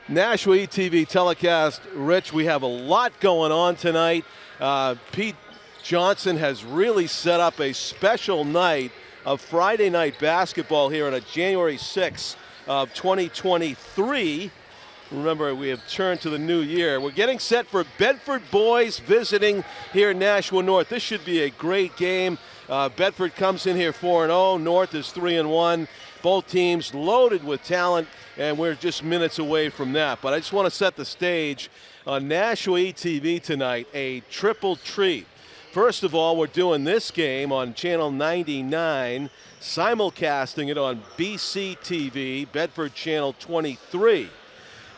Nashua ETV telecast. Rich, we have a lot going on tonight. Pete Johnson has really set up a special night of Friday night basketball here on a January 6th of 2023. Remember, we have turned to the new year. We're getting set for Bedford boys visiting here in Nashua North. This should be a great game. Bedford comes in here 4-0. North is 3-1. Both teams loaded with talent, and we're just minutes away from that. But I just want to set the stage on Nashua ETV tonight, a triple treat. First of all, we're doing this game on Channel 99, simulcasting it on BCTV, Bedford Channel 23.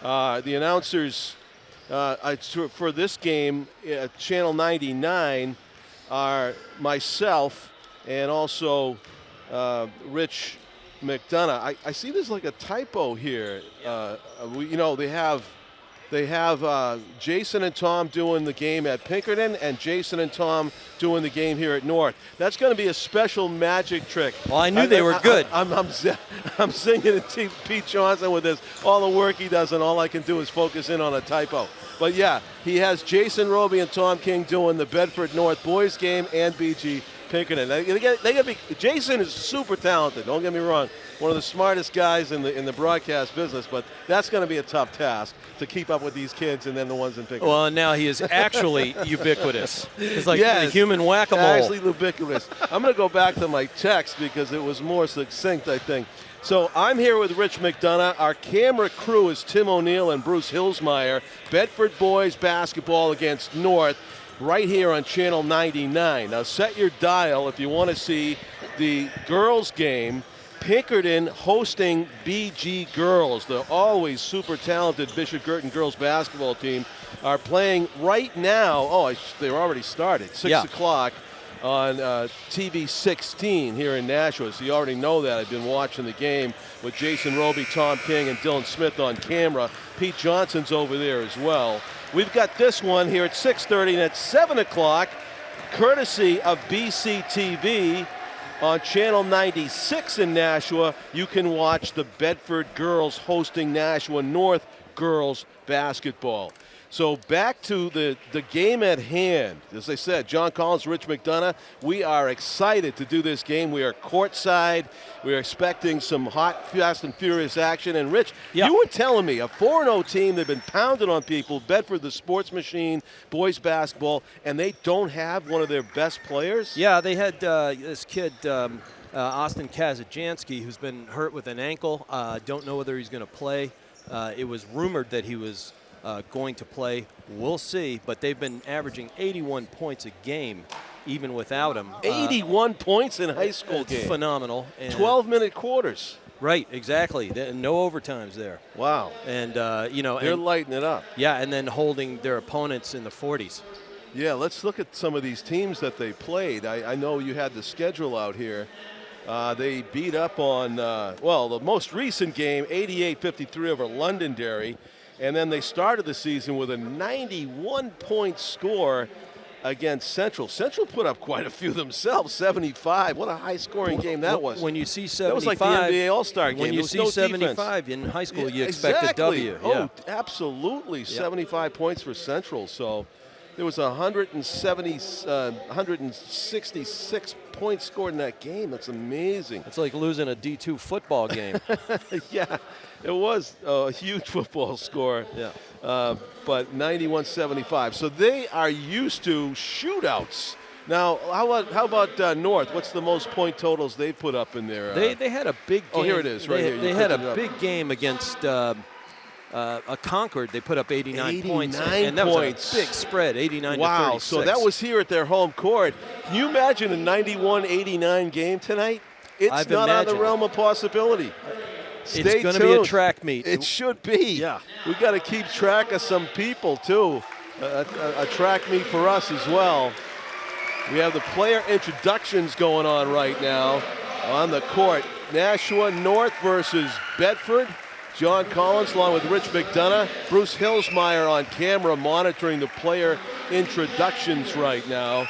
The announcers for this game, Channel 99, are myself and also Rich McDonough. I see there's like a typo here. They have Jason and Tom doing the game at Pinkerton and Jason and Tom doing the game here at North. That's going to be a special magic trick. Well, I knew they were good. I'm singing to Pete Johnson with this. All the work he does, and all I can do is focus in on a typo. But yeah, he has Jason Roby and Tom King doing the Bedford North boys game and BG Pinkerton. Jason is super talented. Don't get me wrong. One of the smartest guys in the broadcast business, but that's going to be a tough task to keep up with these kids and then the ones in Pinkerton. Well, now he is actually ubiquitous. It's like yes, the human whack-a-mole. Actually ubiquitous. I'm going to go back to my text because it was more succinct, I think. So I'm here with Rich McDonough. Our camera crew is Tim O'Neill and Bruce Hillsmeyer. Bedford boys basketball against North right here on Channel 99. Now set your dial if you want to see the girls game. Pinkerton hosting BG Girls. The always super talented Bishop Girton girls basketball team are playing right now. Oh, they're already started. 6 o'clock on TV 16 here in Nashua. So you already know that. I've been watching the game with Jason Roby, Tom King, and Dylan Smith on camera. Pete Johnson's over there as well. We've got this one here at 6:30 and at 7 o'clock, courtesy of BCTV. On Channel 96 in Nashua, you can watch the Bedford girls hosting Nashua North girls basketball. So back to the game at hand. As I said, John Collins, Rich McDonough, we are excited to do this game. We are courtside. We are expecting some hot, fast, and furious action. And Rich, you were telling me a 4-0 team, they've been pounding on people, Bedford, the sports machine, boys basketball, and they don't have one of their best players? Yeah, they had this kid, Austin Kazajansky, who's been hurt with an ankle. Don't know whether he's going to play. It was rumored that he was going to play. We'll see, but they've been averaging 81 points a game even without him. 81 points in high school game. Phenomenal. 12-minute quarters. Right, exactly. No overtimes there. Wow. And, they're lighting it up. Yeah, and then holding their opponents in the 40s. Yeah, let's look at some of these teams that they played. I know you had the schedule out here. They beat up on, the most recent game, 88-53 over Londonderry. And then they started the season with a 91-point score against Central. Central put up quite a few themselves, 75. What a high-scoring game that was. When you see 75, that was like the NBA All-Star game. When you see 75 in high school, you expect a W. Oh, absolutely. 75 points for Central. So there was 166 points scored in that game. That's amazing. It's like losing a D2 football game. Yeah, it was a huge football score. Yeah. But 91-75. So they are used to shootouts. Now, how about North? What's the most point totals they put up in there? They had a big game. Oh, here it is, right here. They had a big game against Concord. They put up 89 points. And that was a big spread, 89 to 36. Wow, so that was here at their home court. Can you imagine a 91-89 game tonight? It's not out of the realm of possibility. It's going to be a track meet. It should be. Yeah. We got to keep track of some people, too. A track meet for us as well. We have the player introductions going on right now on the court. Nashua North versus Bedford. John Collins along with Rich McDonough. Bruce Hillsmeyer on camera monitoring the player introductions right now.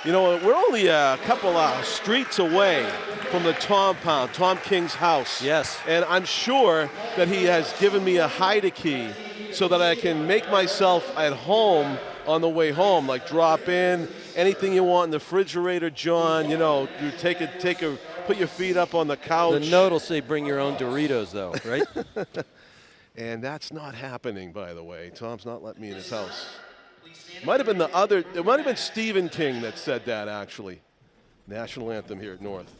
You know, we're only a couple of streets away from the Tom King's house. Yes. And I'm sure that he has given me a hide key so that I can make myself at home on the way home, like drop in, anything you want in the refrigerator, John. You know, you put your feet up on the couch. The note will say bring your own Doritos, though, right? And that's not happening, by the way. Tom's not letting me in his house. It might have been Stephen King that said that, actually. National anthem here at North.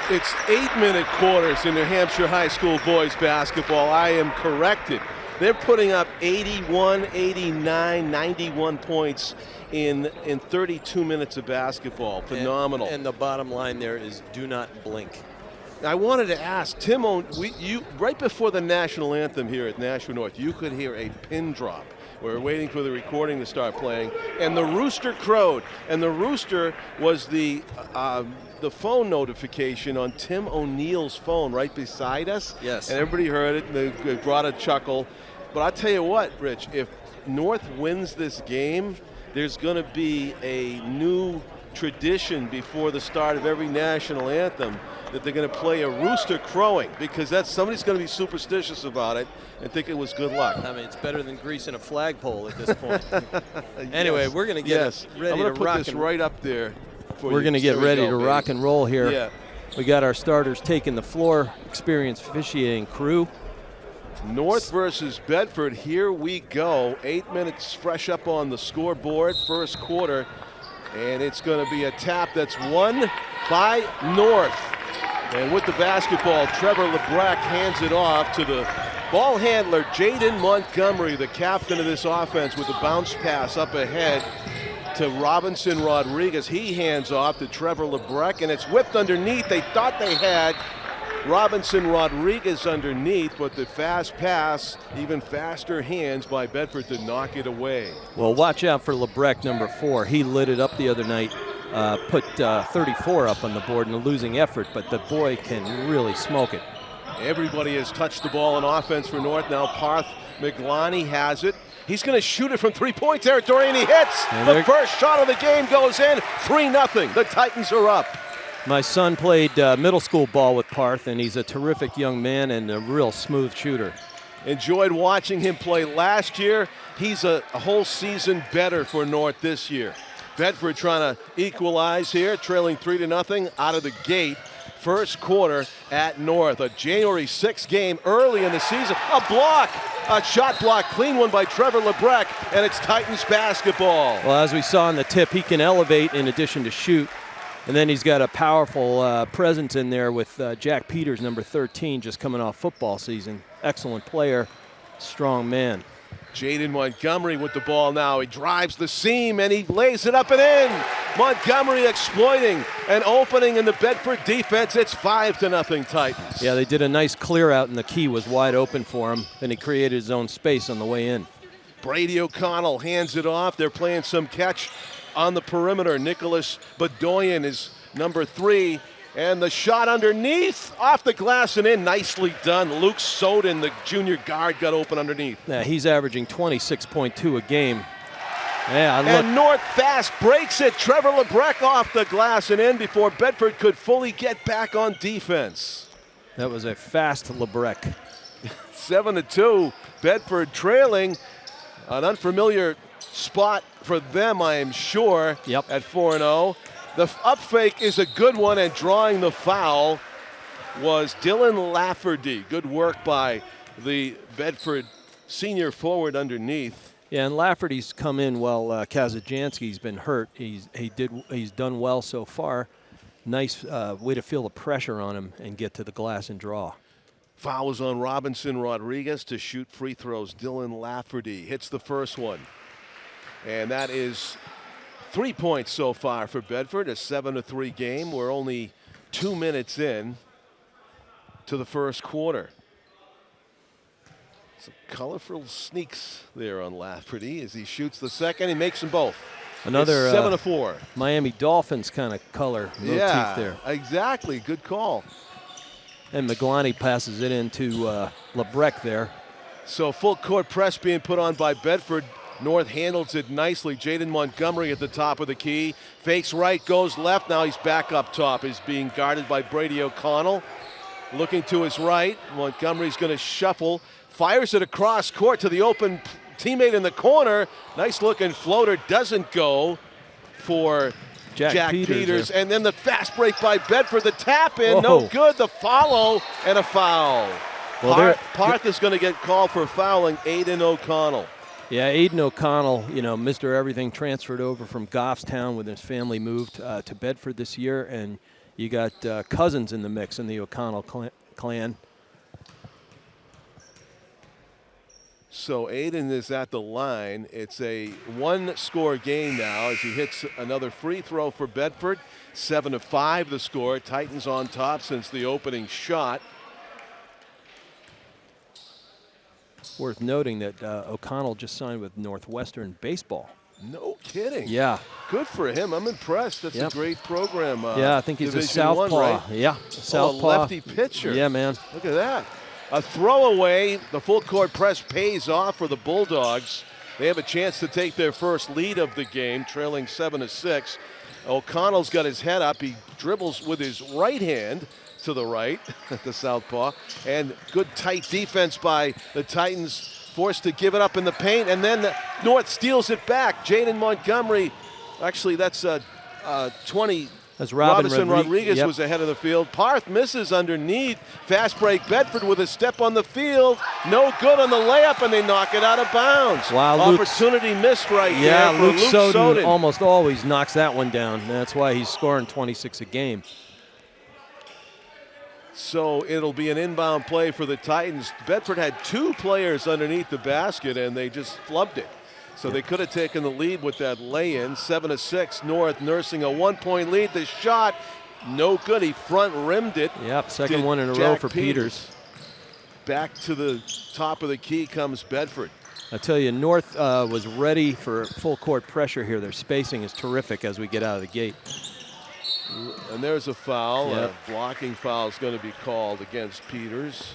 It's 8-minute quarters in New Hampshire high school boys basketball. I am corrected. They're putting up 81, 89, 91 points in 32 minutes of basketball. Phenomenal. And the bottom line there is do not blink. I wanted to ask, Tim, right before the national anthem here at Nashua North, you could hear a pin drop. We're waiting for the recording to start playing, and the rooster crowed. And the rooster was the phone notification on Tim O'Neill's phone right beside us. Yes. And everybody heard it, and they brought a chuckle. But I'll tell you what, Rich, if North wins this game, there's going to be a new tradition before the start of every national anthem that they're going to play a rooster crowing, because somebody's going to be superstitious about it and think it was good luck. I mean, it's better than greasing a flagpole at this point. Anyway, yes. we're going to get ready I'm going to to rock. put this right up there for we're going to get ready to rock and roll here. Yeah. We got our starters taking the floor, experienced officiating crew. North versus Bedford, here we go. 8 minutes fresh up on the scoreboard, first quarter. And it's going to be a tap that's won by North. And with the basketball, Trevor LeBrecq hands it off to the ball handler, Jaden Montgomery, the captain of this offense, with a bounce pass up ahead to Robinson Rodriguez. He hands off to Trevor LeBrecq, and it's whipped underneath. They thought they had Robinson Rodriguez underneath, but the fast pass, even faster hands by Bedford to knock it away. Well, watch out for LeBrecq, number 4. He lit it up the other night, put 34 up on the board in a losing effort, but the boy can really smoke it. Everybody has touched the ball in offense for North. Now Parth McGlani has it. He's going to shoot it from three-point territory, and he hits. The first shot of the game goes in, 3-0. The Titans are up. My son played middle school ball with Parth, and he's a terrific young man and a real smooth shooter. Enjoyed watching him play last year. He's a whole season better for North this year. Bedford trying to equalize here, trailing 3-0 out of the gate. First quarter at North. A January 6th game early in the season. A block, a shot block, clean one by Trevor LeBrecq, and it's Titans basketball. Well, as we saw in the tip, he can elevate in addition to shoot. And then he's got a powerful presence in there with Jack Peters, number 13, just coming off football season. Excellent player, strong man. Jaden Montgomery with the ball now. He drives the seam and he lays it up and in. Montgomery exploiting an opening in the Bedford defense. It's 5-0 Titans. Yeah, they did a nice clear out and the key was wide open for him. Then he created his own space on the way in. Brady O'Connell hands it off. They're playing some catch on the perimeter. Nicholas Bedoyan is number 3. And the shot underneath, off the glass and in, nicely done. Luke Soden, the junior guard, got open underneath. Yeah, he's averaging 26.2 a game. Yeah, and North fast breaks it. Trevor Lebrecht off the glass and in before Bedford could fully get back on defense. That was a fast Lebrecht. 7-2, Bedford trailing. An unfamiliar spot for them, I am sure, Yep. at 4-0. The up fake is a good one, and drawing the foul was Dylan Lafferty. Good work by the Bedford senior forward underneath. Yeah, and Lafferty's come in while Kazajanski's been hurt. He's done well so far. Nice way to feel the pressure on him and get to the glass and draw. Foul was on Robinson Rodriguez to shoot free throws. Dylan Lafferty hits the first one. And that is 3 points so far for Bedford, a 7-3 game. We're only 2 minutes in to the first quarter. Some colorful sneaks there on Lafferty as he shoots the second. He makes them both. Another 7-4. Miami Dolphins kind of color motif there. Exactly. Good call. And Maglani passes it into Lebrecht there. So full court press being put on by Bedford. North handles it nicely. Jaden Montgomery at the top of the key. Fakes right, goes left. Now he's back up top. He's being guarded by Brady O'Connell. Looking to his right. Montgomery's going to shuffle. Fires it across court to the open teammate in the corner. Nice looking floater. Doesn't go for Jack Peters. And then the fast break by Bedford. The tap in. Whoa. No good. The follow and a foul. Well, Parth is going to get called for fouling Aiden O'Connell. Yeah, Aiden O'Connell, Mr. Everything, transferred over from Goffstown when his family moved to Bedford this year. And you got cousins in the mix in the O'Connell clan. So Aiden is at the line. It's a one-score game now as he hits another free throw for Bedford. 7-5 the score. Titans on top since the opening shot. Worth noting that O'Connell just signed with Northwestern Baseball. No kidding. Yeah. Good for him. I'm impressed. That's a great program. Yeah, I think he's Division a southpaw. Right? Yeah, southpaw. A lefty pitcher. Yeah, man. Look at that. A throwaway. The full court press pays off for the Bulldogs. They have a chance to take their first lead of the game, trailing 7-6. O'Connell's got his head up. He dribbles with his right hand to the right, the southpaw, and good tight defense by the Titans, forced to give it up in the paint, and then North steals it back. Jaden Montgomery, actually that's 20. That's Robinson Rodriguez was ahead of the field. Parth misses underneath. Fast break Bedford with a step on the field. No good on the layup, and they knock it out of bounds. Wow, opportunity missed right there for Luke Soden. Soden almost always knocks that one down. That's why he's scoring 26 a game. So it'll be an inbound play for the Titans. Bedford had two players underneath the basket, and they just flubbed it. So they could have taken the lead with that lay-in. 7-6, North nursing a 1-point lead. The shot, no good. He front rimmed it. Yep, second one in a row for Peters. Back to the top of the key comes Bedford. I tell you, North was ready for full court pressure here. Their spacing is terrific as we get out of the gate. And there's a foul. Yep. A blocking foul is going to be called against Peters.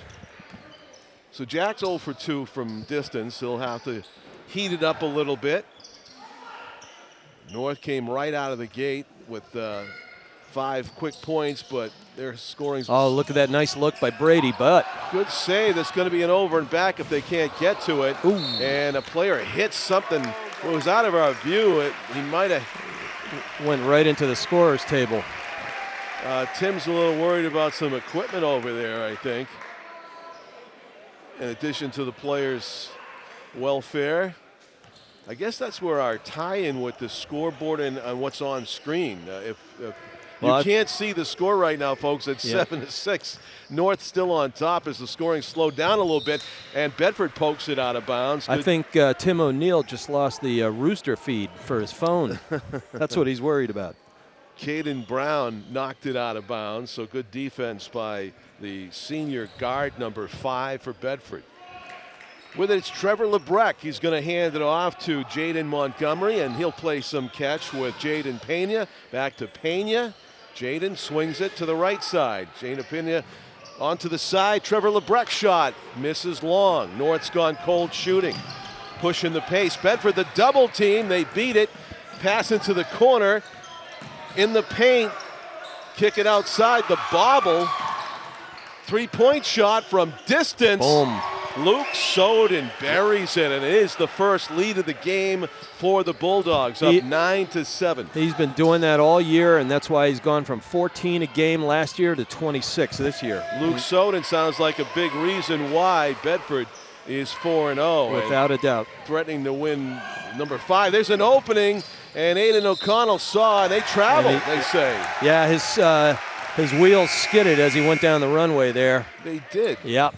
So Jack's 0 for 2 from distance. He'll have to heat it up a little bit. North came right out of the gate with 5 quick points, but their scoring's... Oh, look at that nice look by Brady, but... Good save. That's going to be an over and back if they can't get to it. Ooh. And a player hits something. It was out of our view. He might have... Went right into the scorer's table. Tim's a little worried about some equipment over there, I think. In addition to the players' welfare. I guess that's where our tie-in with the scoreboard and what's on screen. If you can't see the score right now, folks, it's 7-6. North still on top as the scoring slowed down a little bit, and Bedford pokes it out of bounds. I think Tim O'Neill just lost the rooster feed for his phone. That's what he's worried about. Caden Brown knocked it out of bounds, so good defense by the senior guard, number 5 for Bedford. With it, it's Trevor Lebrecht. He's going to hand it off to Jaden Montgomery, and he'll play some catch with Jaden Pena. Back to Pena. Jaden swings it to the right side. Jaden Pena onto the side. Trevor Lebrecht shot. Misses long. North's gone cold shooting. pushing the pace. Bedford, the double team, they beat it. Pass into the corner. In the paint, kick it outside, the bobble. Three-point shot from distance. Boom. Luke Soden buries it, and it is the first lead of the game for the Bulldogs, up 9-7. He's been doing that all year, and that's why he's gone from 14 a game last year to 26 this year. Luke Soden sounds like a big reason why Bedford is 4-0. Without a doubt. Threatening to win number 5. There's an opening, and Aiden O'Connell saw, and they traveled, they say. Yeah, his wheels skidded as he went down the runway there. They did. Yep.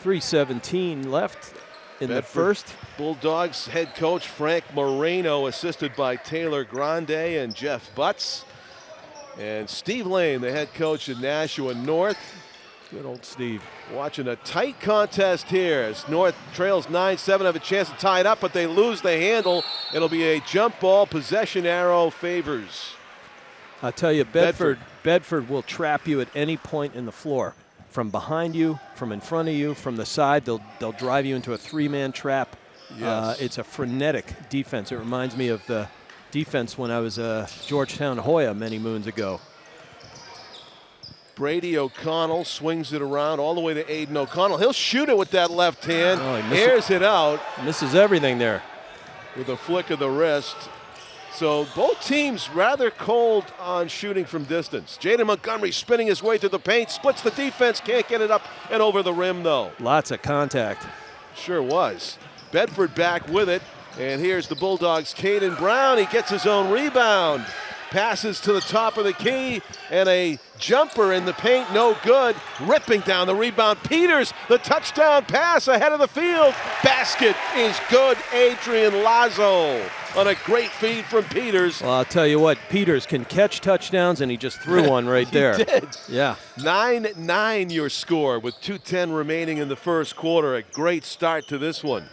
3:17 left in the first. Bulldogs head coach Frank Moreno, assisted by Taylor Grande and Jeff Butts. And Steve Lane, the head coach at Nashua North. Good old Steve. Watching a tight contest here as North trails 9-7, have a chance to tie it up, but they lose the handle. It'll be a jump ball, possession arrow favors. I'll tell you, Bedford will trap you at any point in the floor. From behind you, from in front of you, from the side, they'll drive you into a three-man trap. Yes. It's a frenetic defense. It reminds me of the defense when I was Georgetown Hoya many moons ago. Brady O'Connell swings it around all the way to Aiden O'Connell. He'll shoot it with that left hand, airs it out. Misses everything there. With a flick of the wrist. So both teams rather cold on shooting from distance. Jaden Montgomery spinning his way through the paint, splits the defense, can't get it up and over the rim though. Lots of contact. Sure was. Bedford back with it, and here's the Bulldogs' Caden Brown. He gets his own rebound. Passes to the top of the key, and a jumper in the paint, no good. Ripping down the rebound. Peters, the touchdown pass ahead of the field. Basket is good. Adrian Lazo on a great feed from Peters. Well, I'll tell you what, Peters can catch touchdowns, and he just threw one right there. He did. Yeah. 9-9 your score with 2:10 remaining in the first quarter. A great start to this one.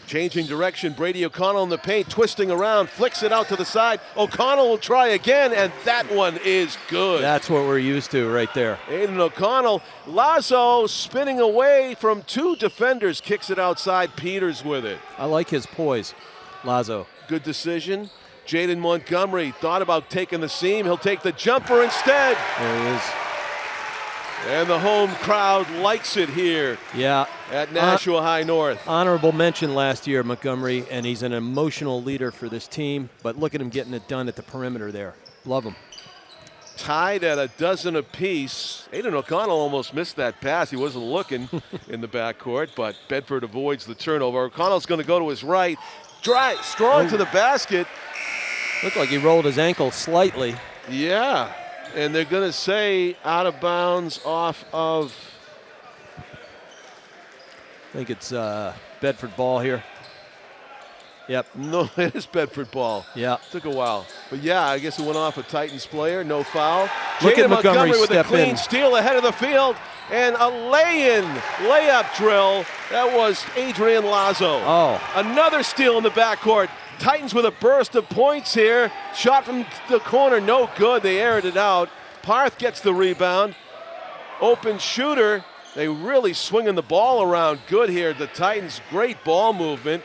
Changing direction, Brady O'Connell in the paint, twisting around, flicks it out to the side. O'Connell will try again, and that one is good. That's what we're used to right there. Aiden O'Connell, Lazo spinning away from two defenders, kicks it outside, Peters with it. I like his poise, Lazo. Good decision. Jaden Montgomery thought about taking the seam. He'll take the jumper instead. There he is. And the home crowd likes it here. Yeah. At Nashua High North. Honorable mention last year, Montgomery, and he's an emotional leader for this team. But look at him getting it done at the perimeter there. Love him. Tied at a dozen apiece. Aiden O'Connell almost missed that pass. He wasn't looking in the backcourt, but Bedford avoids the turnover. O'Connell's going to go to his right. Strong to the basket. Looked like he rolled his ankle slightly. Yeah. And they're going to say out of bounds off of. I think it's Bedford ball here. Yep. No, it is Bedford ball. Yeah. Took a while. But yeah, I guess it went off a Titans player. No foul. Look at Jaden Montgomery with a clean in. steal ahead of the field. And a layup drill. That was Adrian Lazo. Oh. Another steal in the backcourt. Titans with a burst of points here. Shot from the corner, no good. They aired it out. Parth gets the rebound. Open shooter. They really swinging the ball around good here. The Titans, great ball movement.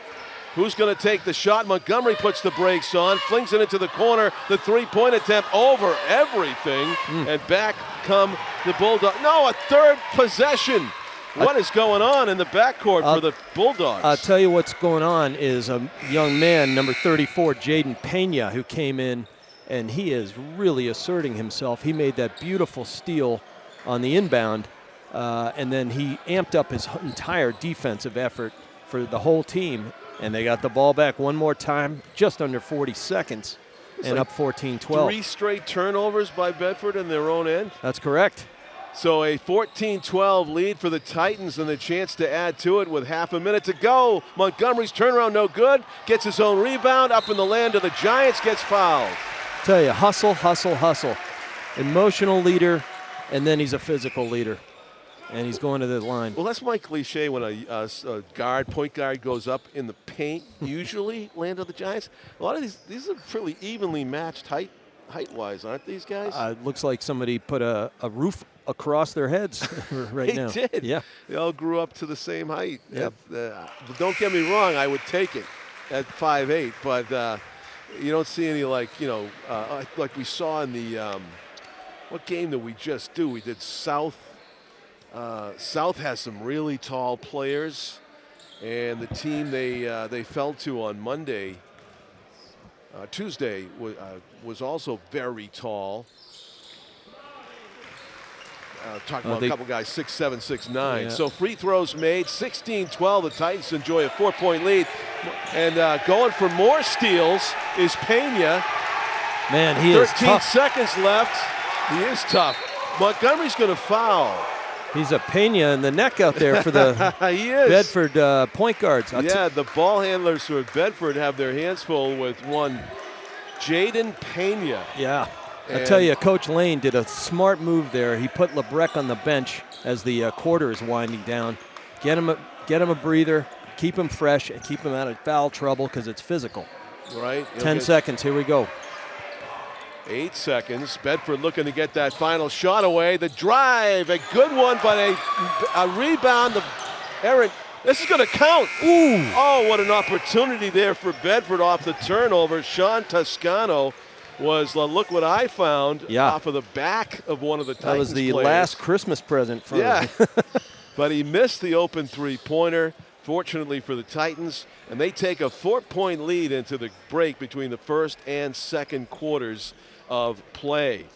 Who's going to take the shot? Montgomery puts the brakes on, flings it into the corner. The three-point attempt over everything. And back come the Bulldogs. No, a third possession. What is going on in the backcourt for the Bulldogs? I'll tell you what's going on is a young man, number 34, Jaden Pena, who came in, and he is really asserting himself. He made that beautiful steal on the inbound, and then he amped up his entire defensive effort for the whole team, and they got the ball back one more time, just under 40 seconds, and up 14-12. 3 straight turnovers by Bedford in their own end. That's correct. So a 14-12 lead for the Titans and the chance to add to it with half a minute to go. Montgomery's turnaround no good. Gets his own rebound up in the land of the Giants. Gets fouled. Tell you, hustle, hustle, hustle. Emotional leader, and then he's a physical leader. And he's going to the line. Well, that's my cliche when a point guard goes up in the paint, usually land of the Giants. A lot of these are pretty evenly matched height height-wise, aren't these guys? Looks like somebody put a roof across their heads right now. They did. Yeah. They all grew up to the same height. Yep. Don't get me wrong, I would take it at 5'8", but you don't see any like we saw in the what game did we just do? We did South. South has some really tall players, and the team they fell to on Tuesday was also very tall. Talking about a couple guys, 6'7", 6'9". Yeah. So free throws made, 16-12. The Titans enjoy a 4-point lead. And going for more steals is Pena. Man, he is 13 tough. seconds left. He is tough. Montgomery's going to foul. He's a Pena in the neck out there for the he is. Bedford point guards. The ball handlers for Bedford have their hands full with one Jaden Pena. Yeah. I tell you, Coach Lane did a smart move there. He put LeBrec on the bench as the quarter is winding down. Get him a breather, keep him fresh, and keep him out of foul trouble because it's physical. Right. 10 seconds. Here we go. 8 seconds. Bedford looking to get that final shot away. The drive, a good one, but a rebound. Aaron, this is going to count. Ooh. Oh, what an opportunity there for Bedford off the turnover. Sean Toscano was, look what I found, off of the back of one of the Titans That was the players. last Christmas present for him. But he missed the open three-pointer, fortunately for the Titans, and they take a 4-point lead into the break between the first and second quarters of play.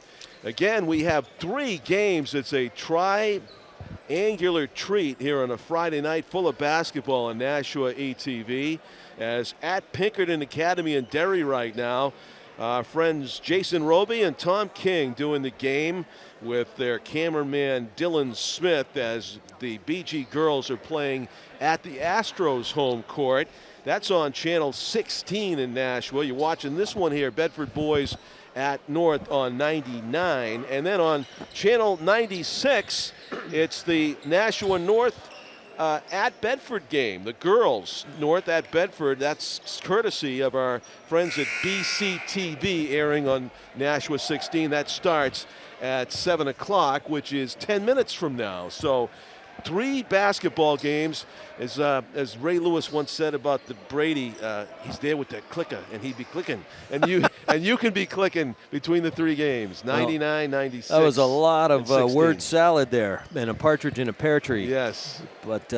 Again, we have 3 games. It's a triangular treat here on a Friday night full of basketball on Nashua ETV, as at Pinkerton Academy in Derry right now, our friends Jason Roby and Tom King doing the game with their cameraman Dylan Smith as the BG girls are playing at the Astros home court. That's on channel 16 in Nashua. You're watching this one here, Bedford boys at North on 99. And then on channel 96, it's the Nashua North at Bedford game. The girls, North at Bedford, that's courtesy of our friends at BCTV, airing on Nashua 16. That starts at 7 o'clock, which is 10 minutes from now. So 3 basketball games. As Ray Lewis once said about the Brady, he's there with that clicker, and he'd be clicking. And you can be clicking between the 3 games, 99, 96. That was a lot of word salad there, and a partridge in a pear tree. Yes. But,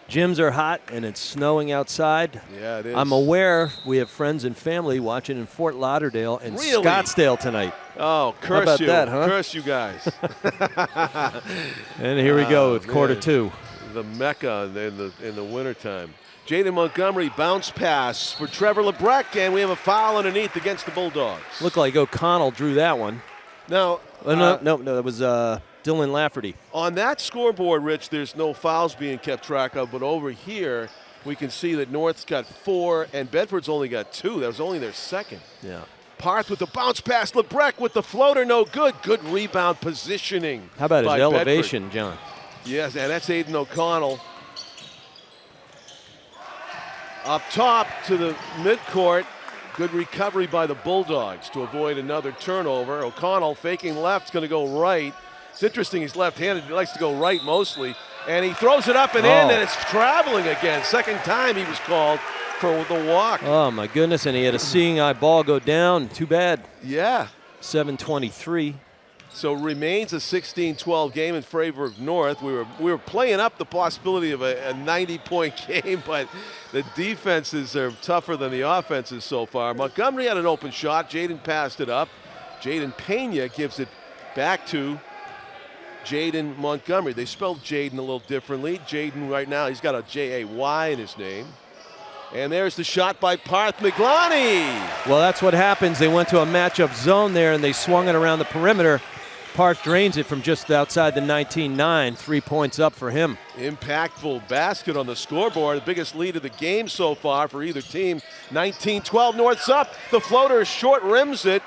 gyms are hot, and it's snowing outside. Yeah, it is. I'm aware we have friends and family watching in Fort Lauderdale and Scottsdale tonight. Oh, curse How about you. that, huh? Curse you guys. And here we go with quarter 2. The Mecca in the wintertime. Jaden Montgomery bounce pass for Trevor LeBrec, and we have a foul underneath against the Bulldogs. Looked like O'Connell drew that one. Now, no, that was Dylan Lafferty. On that scoreboard, Rich, there's no fouls being kept track of, but over here we can see that North's got 4 and Bedford's only got 2. That was only their second. Yeah. Parth with the bounce pass. LeBrec with the floater, no good. Good rebound positioning. How about his elevation, Bedford. John? Yes, and that's Aiden O'Connell. Up top to the midcourt. Good recovery by the Bulldogs to avoid another turnover. O'Connell faking left, going to go right. It's interesting, he's left-handed. He likes to go right mostly. And he throws it up and in, and it's traveling again. Second time he was called for the walk. Oh, my goodness, and he had a seeing eye ball go down. Too bad. Yeah. 7:23. So remains a 16-12 game in favor of North. We were playing up the possibility of a 90-point game, but the defenses are tougher than the offenses so far. Montgomery had an open shot. Jaden passed it up. Jaden Pena gives it back to Jaden Montgomery. They spelled Jaden a little differently. Jaden right now, he's got a J-A-Y in his name. And there's the shot by Parth McGloney. Well, that's what happens. They went to a matchup zone there, and they swung it around the perimeter. Parth drains it from just outside the 19-9. 3 points up for him. Impactful basket on the scoreboard. The biggest lead of the game so far for either team. 19-12, North's up. The floater short rims it.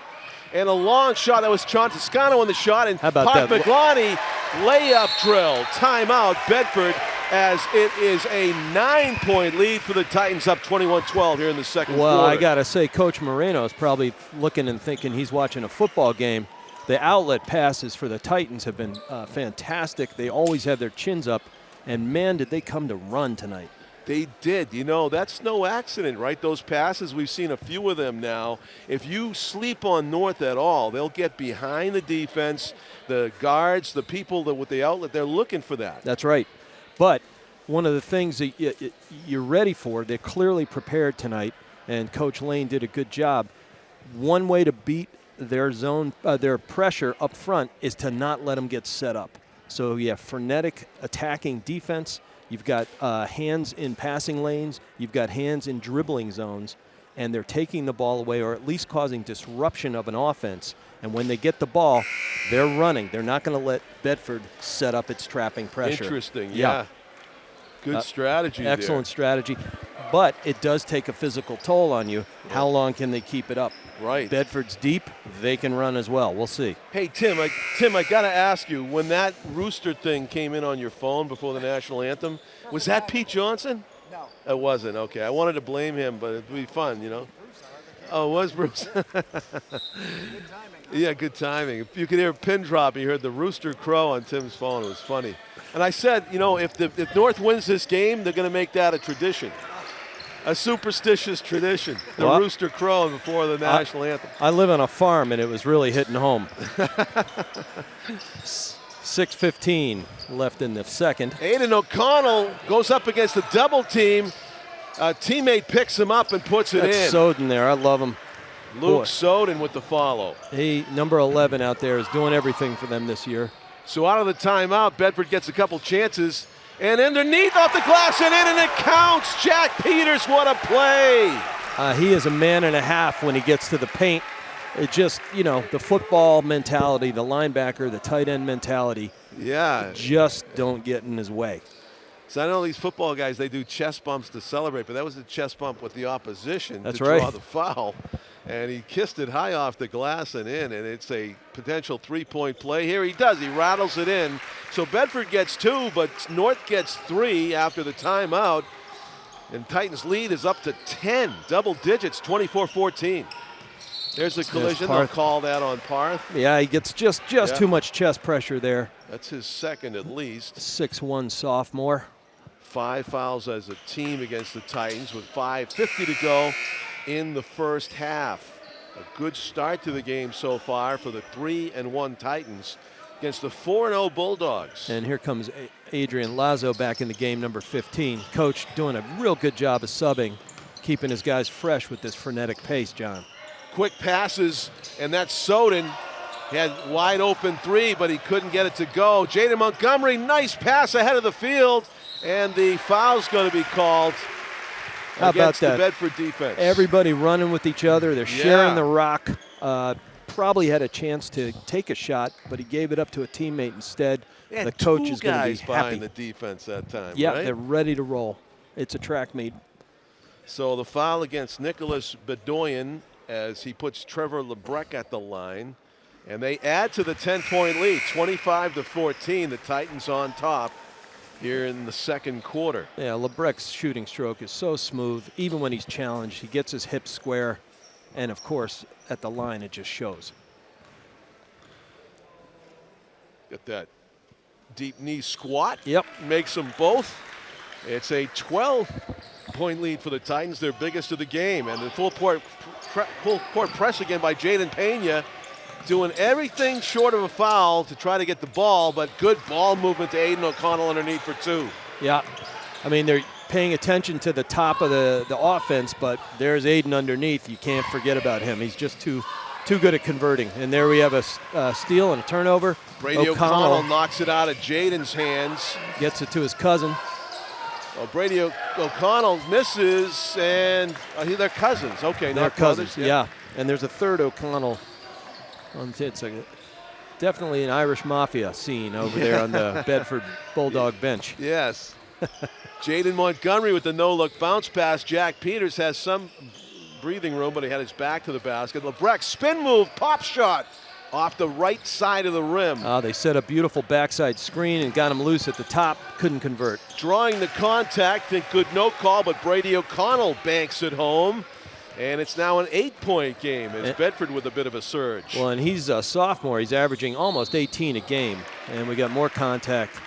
And a long shot. That was Sean Toscano on the shot. And How about Parth that? McGloney, layup drill. Timeout, Bedford. as it is a 9-point lead for the Titans, up 21-12 here in the second quarter. Well, I got to say, Coach Moreno is probably looking and thinking he's watching a football game. The outlet passes for the Titans have been fantastic. They always have their chins up, and man, did they come to run tonight. They did. You know, that's no accident, right? Those passes, we've seen a few of them now. If you sleep on North at all, they'll get behind the defense, the guards, the people that with the outlet, they're looking for that. That's right. But one of the things that you're ready for, they're clearly prepared tonight, and Coach Lane did a good job. One way to beat their zone, their pressure up front is to not let them get set up. So you have frenetic attacking defense. You've got hands in passing lanes. You've got hands in dribbling zones. And they're taking the ball away or at least causing disruption of an offense. And when they get the ball, they're running. They're not going to let Bedford set up its trapping pressure. Interesting, yeah. Good strategy there. Excellent strategy. But it does take a physical toll on you. Right. How long can they keep it up? Right. Bedford's deep. They can run as well. We'll see. Hey, Tim, I got to ask you, when that rooster thing came in on your phone before the national anthem, was that Pete Johnson? No. It wasn't. Okay. I wanted to blame him, but it'd be fun, you know. Oh, it was Bruce. Good timing. Yeah, good timing. If you could hear a pin drop, you heard the rooster crow on Tim's phone. It was funny. And I said, you know, if North wins this game, they're going to make that a tradition. A superstitious tradition, the rooster crowing before the national anthem. I live on a farm, and it was really hitting home. 6:15 left in the second. Aiden O'Connell goes up against the double team. A teammate picks him up and puts it in. That's Soden there. I love him. Luke Soden with the follow. He, number 11 out there, is doing everything for them this year. So out of the timeout, Bedford gets a couple chances. And underneath off the glass and in, and it counts. Jack Peters, what a play. He is a man and a half when he gets to the paint. It just, you know, the football mentality, the linebacker, the tight end mentality. Yeah. Just don't get in his way. So I know these football guys, they do chest bumps to celebrate, but that was a chest bump with the opposition to draw the foul. And he kissed it high off the glass and in, and it's a potential three-point play. Here he does. He rattles it in. So Bedford gets 2, but North gets 3 after the timeout. And Titans' lead is up to 10, double digits, 24-14. There's a collision. They'll call that on Parth. Yeah, he gets just too much chest pressure there. That's his second at least. 6'1" sophomore. 5 fouls as a team against the Titans with 5:50 to go in the first half. A good start to the game so far for the 3-1 Titans against the 4-0 Bulldogs. And here comes Adrian Lazo back in the game, number 15. Coach doing a real good job of subbing, keeping his guys fresh with this frenetic pace, John. Quick passes, and that's Soden. He had wide open 3, but he couldn't get it to go. Jaden Montgomery, nice pass ahead of the field, and the foul's going to be called. How about that? The Bedford defense. Everybody running with each other. They're sharing the rock. Probably had a chance to take a shot, but he gave it up to a teammate instead. The coach is going to be happy. Behind the defense that time, yeah, right? They're ready to roll. It's a track meet. So the foul against Nicholas Bedoyan as he puts Trevor Lebrecht at the line. And they add to the 10-point lead, 25-14. The Titans on top here in the second quarter. Yeah, Lebrecht's shooting stroke is so smooth. Even when he's challenged, he gets his hips square. And, of course, at the line, it just shows. Got that deep knee squat. Yep. Makes them both. It's a 12-point lead for the Titans, their biggest of the game. And the full court press again by Jaden Pena, doing everything short of a foul to try to get the ball, but good ball movement to Aiden O'Connell underneath for 2. Yeah. I mean, they're paying attention to the top of the offense, but there's Aiden underneath. You can't forget about him. He's just too good at converting. And there we have a steal and a turnover. Brady O'Connell knocks it out of Jaden's hands. Gets it to his cousin. Well, Brady O'Connell misses, and they're cousins. Okay, they're not cousins. brothers. Yeah, and there's a third O'Connell. It's definitely an Irish mafia scene over there on the Bedford Bulldog bench. Yes. Jaden Montgomery with the no-look bounce pass. Jack Peters has some breathing room, but he had his back to the basket. Lebrecht spin move, pop shot. off the right side of the rim. They set a beautiful backside screen and got him loose at the top. Couldn't convert. Drawing the contact, think good no call, but Brady O'Connell banks it home. And it's now an 8-point game as Bedford with a bit of a surge. Well, and he's a sophomore. He's averaging almost 18 a game. And we got more contact.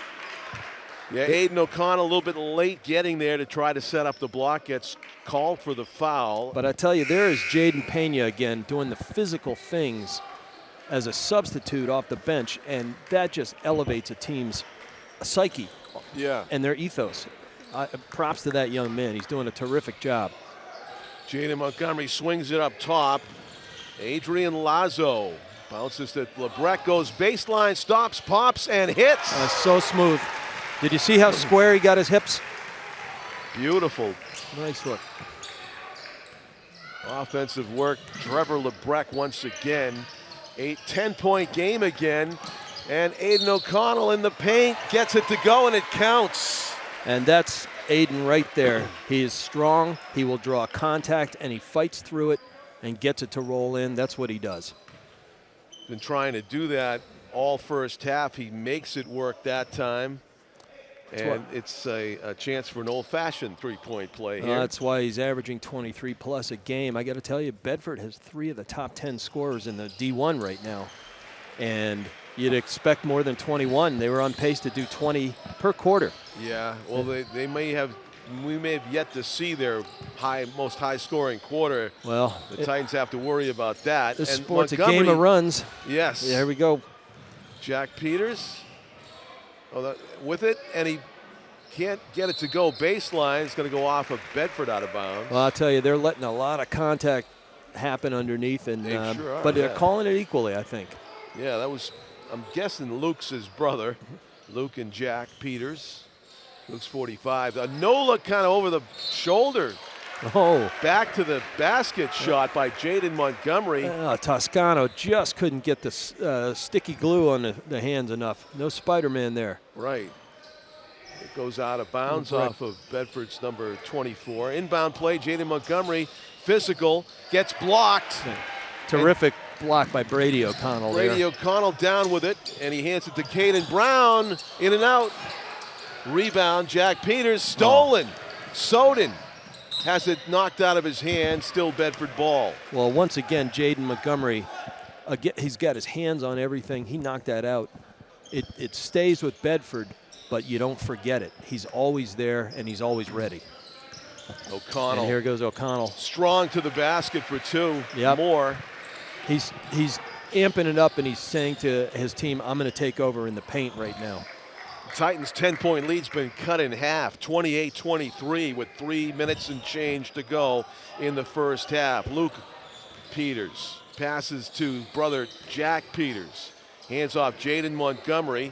Yeah, Aiden O'Connell a little bit late getting there to try to set up the block. Gets called for the foul. But I tell you, there is Jaden Pena again doing the physical things as a substitute off the bench. And that just elevates a team's psyche and their ethos. Props to that young man. He's doing a terrific job. Jaden Montgomery swings it up top. Adrian Lazo bounces to LeBrecq, goes baseline, stops, pops, and hits. So smooth. Did you see how square he got his hips? Beautiful. Nice look. Offensive work. Trevor LeBrecq once again. A 10-point game again. And Aiden O'Connell in the paint gets it to go, and it counts. And that's Aiden right there. He is strong. He will draw contact, and he fights through it and gets it to roll in. That's what he does. Been trying to do that all first half. He makes it work that time. And it's a chance for an old-fashioned three-point play here. That's why he's averaging 23-plus a game. I got to tell you, Bedford has 3 of the top 10 scorers in the D1 right now. And you'd expect more than 21. They were on pace to do 20 per quarter. Yeah, well, we may have yet to see their most high-scoring quarter. Well, the Titans have to worry about that. This and sport's a game of runs. Yes. There we go. Jack Peters with it, and he can't get it to go baseline. It's going to go off of Bedford out of bounds. Well, I'll tell you, they're letting a lot of contact happen underneath, and they sure are, but they're calling it equally, I think. Yeah, that was, I'm guessing Luke's his brother, Luke and Jack Peters. Luke's 45. A no-look kind of over the shoulder. Oh. Back to the basket shot by Jaden Montgomery. Toscano just couldn't get the sticky glue on the hands enough. No Spider-Man there. Right. It goes out of bounds off of Bedford's number 24. Inbound play, Jaden Montgomery, physical, gets blocked. Terrific block by Brady O'Connell there. Brady O'Connell down with it, and he hands it to Caden Brown. In and out. Rebound, Jack Peters, stolen. Soden has it knocked out of his hand, still Bedford ball. Well, once again, Jaden Montgomery, he's got his hands on everything. He knocked that out. It stays with Bedford, but you don't forget it. He's always there, and he's always ready. O'Connell. And here goes O'Connell. Strong to the basket for 2. Yep. More. He's amping it up, and he's saying to his team, I'm going to take over in the paint right now. Titans' 10-point lead's been cut in half, 28-23 with 3 minutes and change to go in the first half. Luke Peters passes to brother Jack Peters. Hands off Jaden Montgomery.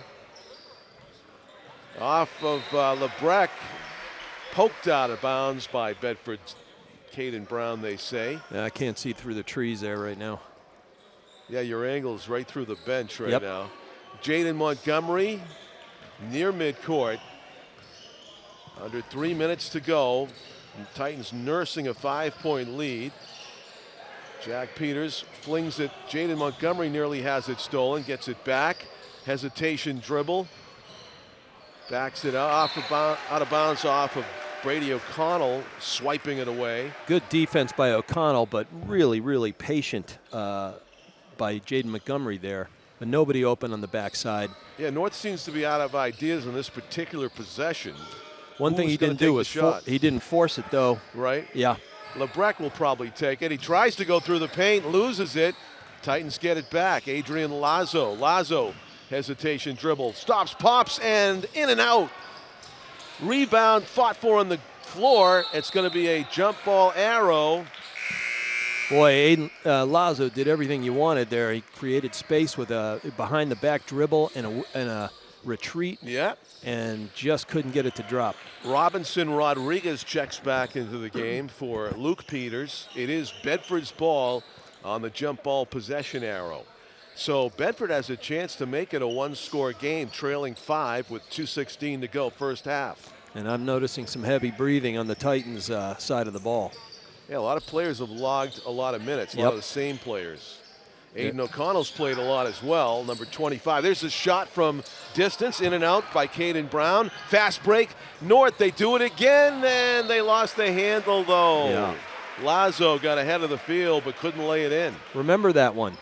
Off of LeBrecq. Poked out of bounds by Bedford's Caden Brown, they say. Yeah, I can't see through the trees there right now. Yeah, your angle's right through the bench right now. Jaden Montgomery near midcourt. Under 3 minutes to go. And Titans nursing a 5-point lead. Jack Peters flings it. Jaden Montgomery nearly has it stolen. Gets it back. Hesitation dribble. Backs it out of bounds off of Brady O'Connell, swiping it away. Good defense by O'Connell, but really, really patient by Jaden Montgomery there. But nobody open on the backside. Yeah, North seems to be out of ideas in this particular possession. One thing he didn't do was he didn't force it, though. Right? Yeah. LeBrecq will probably take it. He tries to go through the paint, loses it. Titans get it back. Adrian Lazo. Lazo, hesitation dribble, stops, pops, and in and out. Rebound fought for on the floor. It's going to be a jump ball arrow. Boy, Aiden Lazo did everything you wanted there. He created space with a behind-the-back dribble and a retreat. Yeah. And just couldn't get it to drop. Robinson Rodriguez checks back into the game for Luke Peters. It is Bedford's ball on the jump ball possession arrow. So Bedford has a chance to make it a one-score game, trailing 5 with 2:16 to go first half. And I'm noticing some heavy breathing on the Titans' side of the ball. Yeah, a lot of players have logged a lot of minutes, a lot of the same players. Aiden O'Connell's played a lot as well, number 25. There's a shot from distance, in and out by Caden Brown. Fast break. North, they do it again, and they lost the handle, though. Yeah. Lazo got ahead of the field, but couldn't lay it in. Remember that one.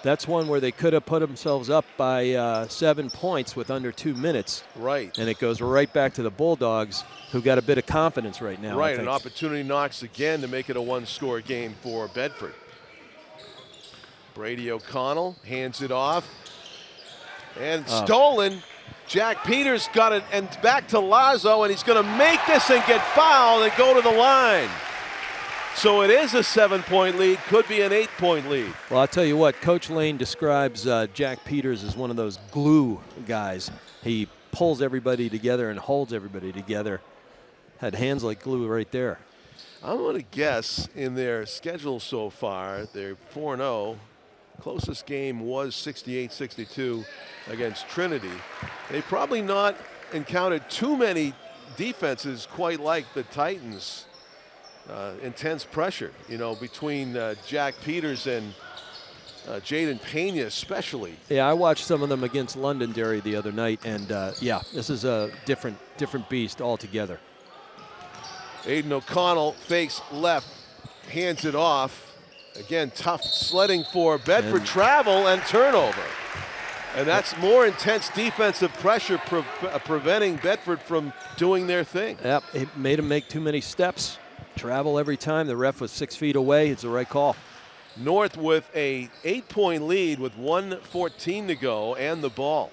That's one where they could have put themselves up by 7 points with under 2 minutes. Right. And it goes right back to the Bulldogs, who got a bit of confidence right now. Right, an opportunity knocks again to make it a one-score game for Bedford. Brady O'Connell hands it off. And stolen. Jack Peters got it, and back to Lazo, and he's going to make this and get fouled and go to the line. So it is a 7-point lead, could be an 8-point lead. Well, I'll tell you what, Coach Lane describes Jack Peters as one of those glue guys. He pulls everybody together and holds everybody together. Had hands like glue right there. I'm going to guess in their schedule so far, they're 4-0. Closest game was 68-62 against Trinity. They probably not encountered too many defenses quite like the Titans. Intense pressure, between Jack Peters and Jaden Pena especially. Yeah, I watched some of them against Londonderry the other night, and yeah, this is a different beast altogether. Aiden O'Connell fakes left, hands it off. Again, tough sledding for Bedford, travel and turnover. And that's more intense defensive pressure preventing Bedford from doing their thing. Yep, it made him make too many steps. Travel every time. The ref was 6 feet away. It's the right call. North with a 8-point lead with 1:14 to go and the ball.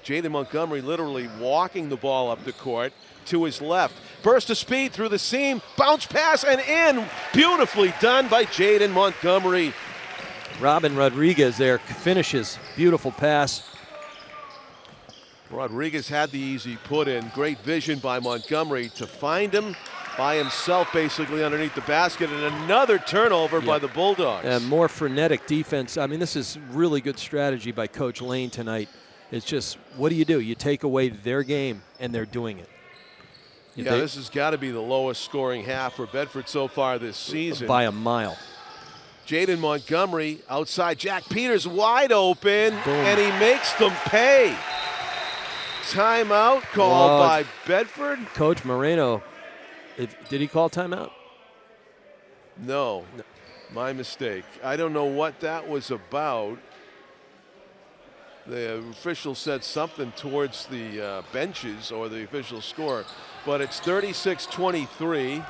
Jaden Montgomery literally walking the ball up the court to his left. Burst of speed through the seam, bounce pass and in. Beautifully done by Jaden Montgomery. Robin Rodriguez there finishes. Beautiful pass. Rodriguez had the easy put in. Great vision by Montgomery to find him by himself basically underneath the basket, and another turnover by the Bulldogs. And more frenetic defense. I mean, this is really good strategy by Coach Lane tonight. It's just, what do? You take away their game, and they're doing it. Yeah, this has got to be the lowest scoring half for Bedford so far this season. By a mile. Jaden Montgomery outside. Jack Peters wide open, Boom. And he makes them pay. Timeout called by Bedford. Coach Moreno, did he call timeout? No, my mistake. I don't know what that was about. The official said something towards the benches or the official score, but it's 36-23.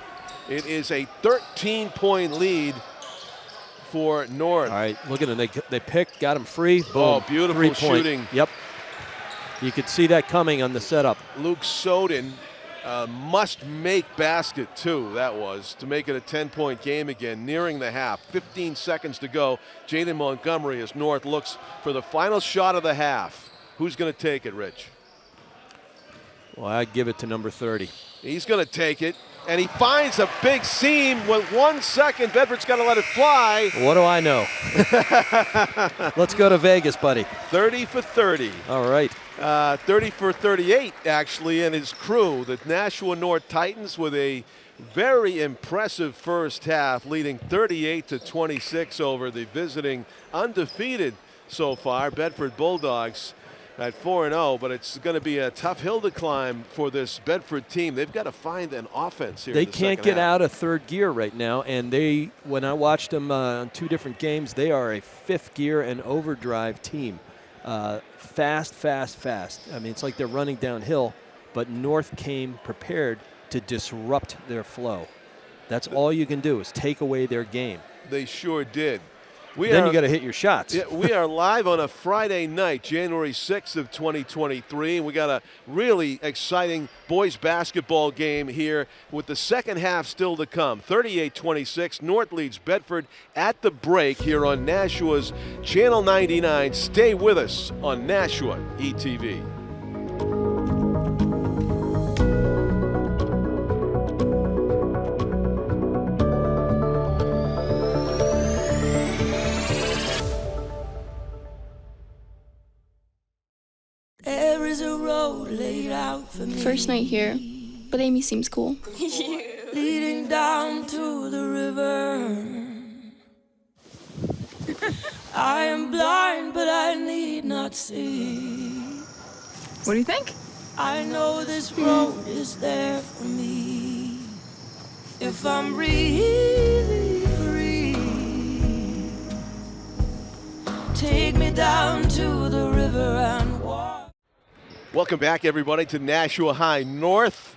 It is a 13-point lead for North. All right, look at them. They picked, got him free. Boom. Oh, beautiful 3-point. shooting. Yep. You could see that coming on the setup. Luke Soden must-make basket, too, that was, to make it a 10-point game again, nearing the half. 15 seconds to go. Jaden Montgomery as North looks for the final shot of the half. Who's going to take it, Rich? Well, I'd give it to number 30. He's going to take it, and he finds a big seam with 1 second. Bedford's got to let it fly. What do I know? Let's go to Vegas, buddy. 30 for 30. All right. 30 for 38, actually, and his crew. The Nashua North Titans with a very impressive first half, leading 38-26 over the visiting undefeated so far Bedford Bulldogs at 4-0, but it's going to be a tough hill to climb for this Bedford team. They've got to find an offense here. They can't get out of third gear right now, and when I watched them on 2 different games, they are a 5th gear and overdrive team. Fast. I mean, it's like they're running downhill, but North came prepared to disrupt their flow. That's all you can do is take away their game. They sure did. Then you got to hit your shots. Yeah, we are live on a Friday night, January 6th of 2023. We got a really exciting boys basketball game here with the second half still to come. 38-26, North leads Bedford at the break here on Nashua's Channel 99. Stay with us on Nashua ETV. There is a road laid out for me. First night here, but Amy seems cool. Leading down to the river. I am blind, but I need not see. What do you think? I know this road is there for me. If I'm really free, take me down to the river and walk. Welcome back, everybody, to Nashua High North,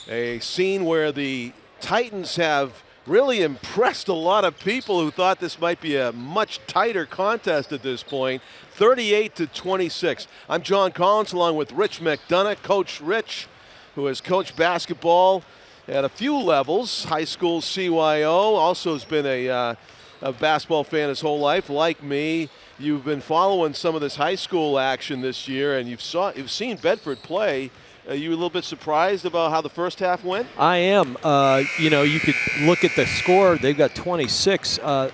a scene where the Titans have really impressed a lot of people who thought this might be a much tighter contest at this point. 38-26. I'm John Collins along with Rich McDonough, Coach Rich, who has coached basketball at a few levels, high school, CYO, also has been a basketball fan his whole life, like me. You've been following some of this high school action this year, and you've seen Bedford play. Are you a little bit surprised about how the first half went? I am. You know, you could look at the score. They've got 26. I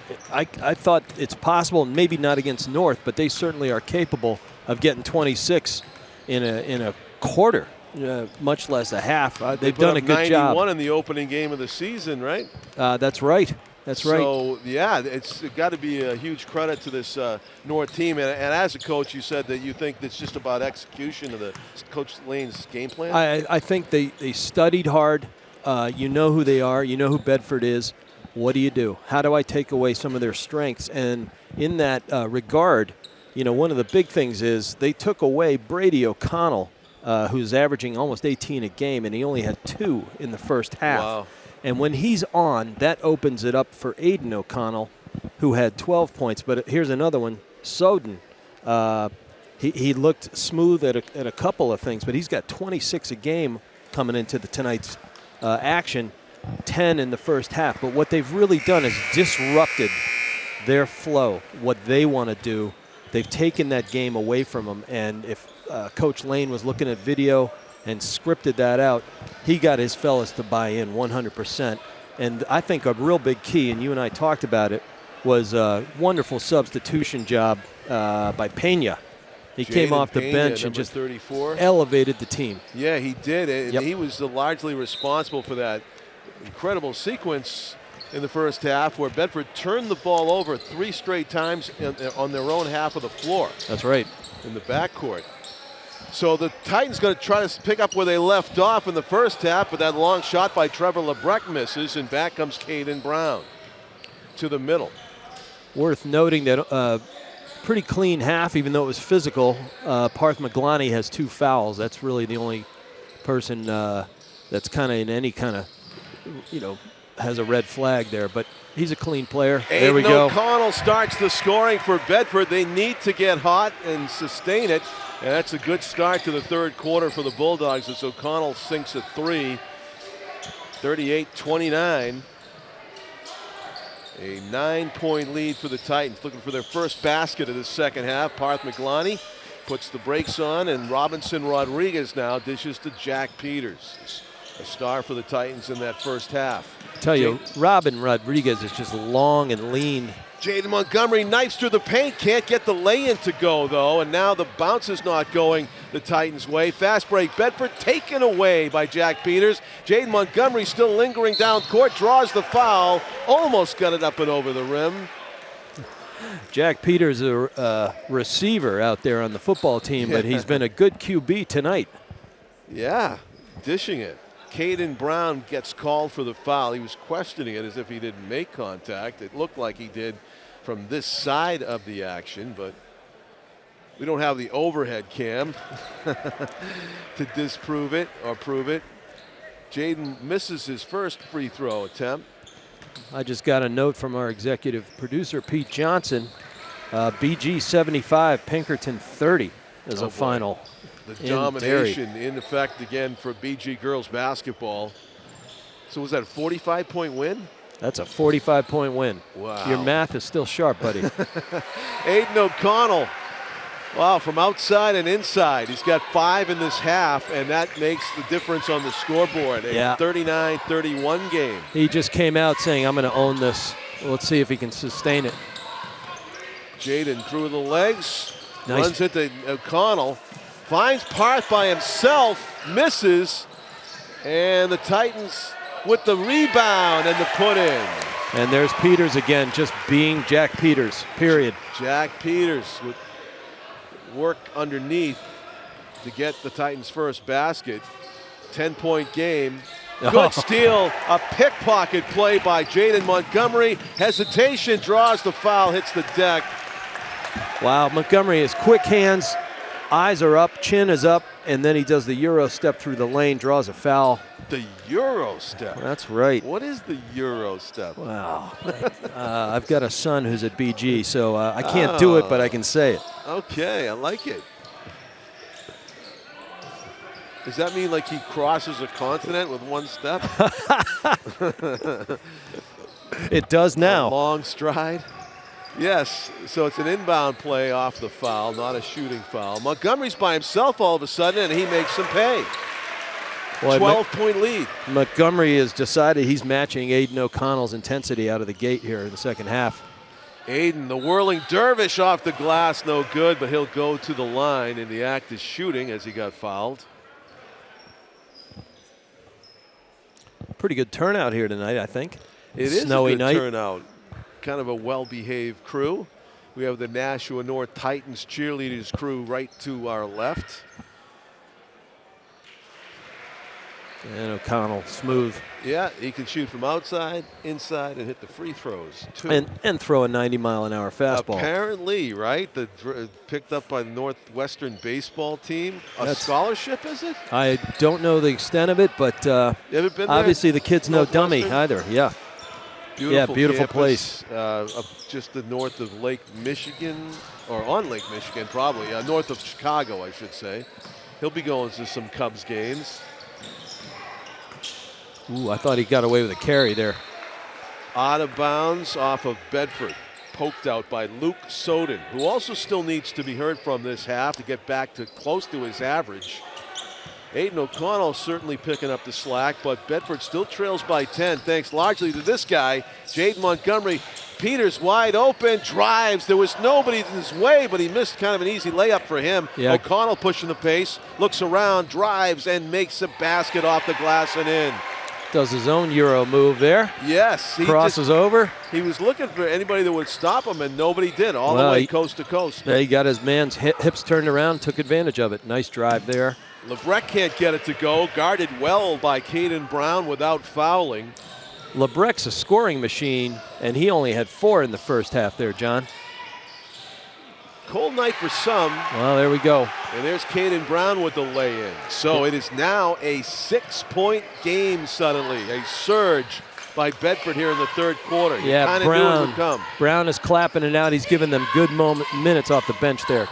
thought it's possible, maybe not against North, but they certainly are capable of getting 26 in a quarter, much less a half. They've done a good job. 91 in the opening game of the season, right? That's right. That's right. So, yeah, it's got to be a huge credit to this North team. And as a coach, you said that you think it's just about execution of the Coach Lane's game plan? I think they studied hard. You know who they are. You know who Bedford is. What do you do? How do I take away some of their strengths? And in that regard, you know, one of the big things is they took away Brady O'Connell, who's averaging almost 18 a game, and he only had 2 in the first half. Wow. And when he's on, that opens it up for Aiden O'Connell, who had 12 points. But here's another one, Soden. He looked smooth at a couple of things, but he's got 26 a game coming into tonight's action, 10 in the first half. But what they've really done is disrupted their flow, what they want to do. They've taken that game away from them. And if Coach Lane was looking at video and scripted that out, he got his fellas to buy in 100%. And I think a real big key, and you and I talked about it, was a wonderful substitution job by Pena. He came off the bench and just 34. elevated the team. Yeah, he did. And Yep. he was largely responsible for that incredible sequence in the first half where Bedford turned the ball over 3 straight times on their own half of the floor. That's right. In the backcourt. So the Titans going to try to pick up where they left off in the first half, but that long shot by Trevor LeBrecq misses, and back comes Caden Brown to the middle. Worth noting that pretty clean half, even though it was physical. Parth McGloney has 2 fouls. That's really the only person that's kind of in any kind of, you know, has a red flag there. But he's a clean player. There we go. O'Connell starts the scoring for Bedford. They need to get hot and sustain it. And that's a good start to the third quarter for the Bulldogs as O'Connell sinks a 3. 38-29. A 9-point lead for the Titans, looking for their first basket of the second half. Parth McGloney puts the brakes on, and Robinson Rodriguez now dishes to Jack Peters. A star for the Titans in that first half. Tell you, Robin Rodriguez is just long and lean. Jaden Montgomery knifes through the paint, can't get the lay-in to go, though, and now the bounce is not going the Titans' way. Fast break, Bedford taken away by Jack Peters. Jaden Montgomery still lingering down court, draws the foul, almost got it up and over the rim. Jack Peters, a receiver out there on the football team, but he's been a good QB tonight. Yeah, dishing it. Caden Brown gets called for the foul. He was questioning it as if he didn't make contact. It looked like he did from this side of the action, but we don't have the overhead cam to disprove it or prove it. Jaden misses his first free throw attempt. I just got a note from our executive producer, Pete Johnson. BG 75, Pinkerton 30 is a final. The domination in effect again for BG girls basketball. So was that a 45-point win? That's a 45-point win. Wow. Your math is still sharp, buddy. Aiden O'Connell. Wow, from outside and inside. He's got 5 in this half, and that makes the difference on the scoreboard. A 39-31 game. He just came out saying, I'm going to own this. Let's see if he can sustain it. Jaden through the legs. Nice. Runs into O'Connell. Finds Parth by himself. Misses. And the Titans with the rebound and the put in. And there's Peters again, just being Jack Peters, period. Jack Peters with work underneath to get the Titans' first basket. 10-point game. Good steal, a pickpocket play by Jaden Montgomery. Hesitation, draws the foul, hits the deck. Wow, Montgomery has quick hands, eyes are up, chin is up, and then he does the Euro step through the lane, draws a foul. The Euro step. That's right. What is the Euro step? Wow. I've got a son who's at BG, so I can't do it, but I can say it. Okay, I like it. Does that mean like he crosses a continent with one step? It does now. A long stride. Yes, so it's an inbound play off the foul, not a shooting foul. Montgomery's by himself all of a sudden, and he makes him pay. 12-point lead. Montgomery has decided he's matching Aiden O'Connell's intensity out of the gate here in the second half. Aiden, the whirling dervish off the glass, no good, but he'll go to the line in the act of shooting as he got fouled. Pretty good turnout here tonight, I think. It is snowy a good night. turnout. Kind of a well-behaved crew. We have the Nashua North Titans cheerleaders crew right to our left. And O'Connell, smooth. Yeah, he can shoot from outside, inside, and hit the free throws, too. And throw a 90-mile-an-hour fastball. Apparently, right? Picked up by the Northwestern baseball team. A scholarship, is it? I don't know the extent of it, but You ever been there? obviously the kid's no dummy either. Yeah. Beautiful, beautiful campus, up just the north of Lake Michigan, or on Lake Michigan, probably. North of Chicago, I should say. He'll be going to some Cubs games. Ooh, I thought he got away with a carry there. Out of bounds off of Bedford. Poked out by Luke Soden, who also still needs to be heard from this half to get back to close to his average. Aiden O'Connell certainly picking up the slack, but Bedford still trails by 10, thanks largely to this guy, Jaden Montgomery. Peters wide open, drives. There was nobody in his way, but he missed kind of an easy layup for him. Yeah. O'Connell pushing the pace, looks around, drives, and makes a basket off the glass and in. Does his own Euro move there. Yes. He crosses over. He was looking for anybody that would stop him, and nobody did, all the way coast to coast. He got his man's hips turned around, took advantage of it. Nice drive there. LeBrec can't get it to go. Guarded well by Caden Brown without fouling. LeBrec's a scoring machine, and he only had 4 in the first half there, John. Cold night for some. Well, there we go. And there's Caden Brown with the lay-in. So it is now a 6-point game suddenly. A surge by Bedford here in the third quarter. Yeah, kind of knew it would come. Brown is clapping it out. He's giving them good minutes off the bench there.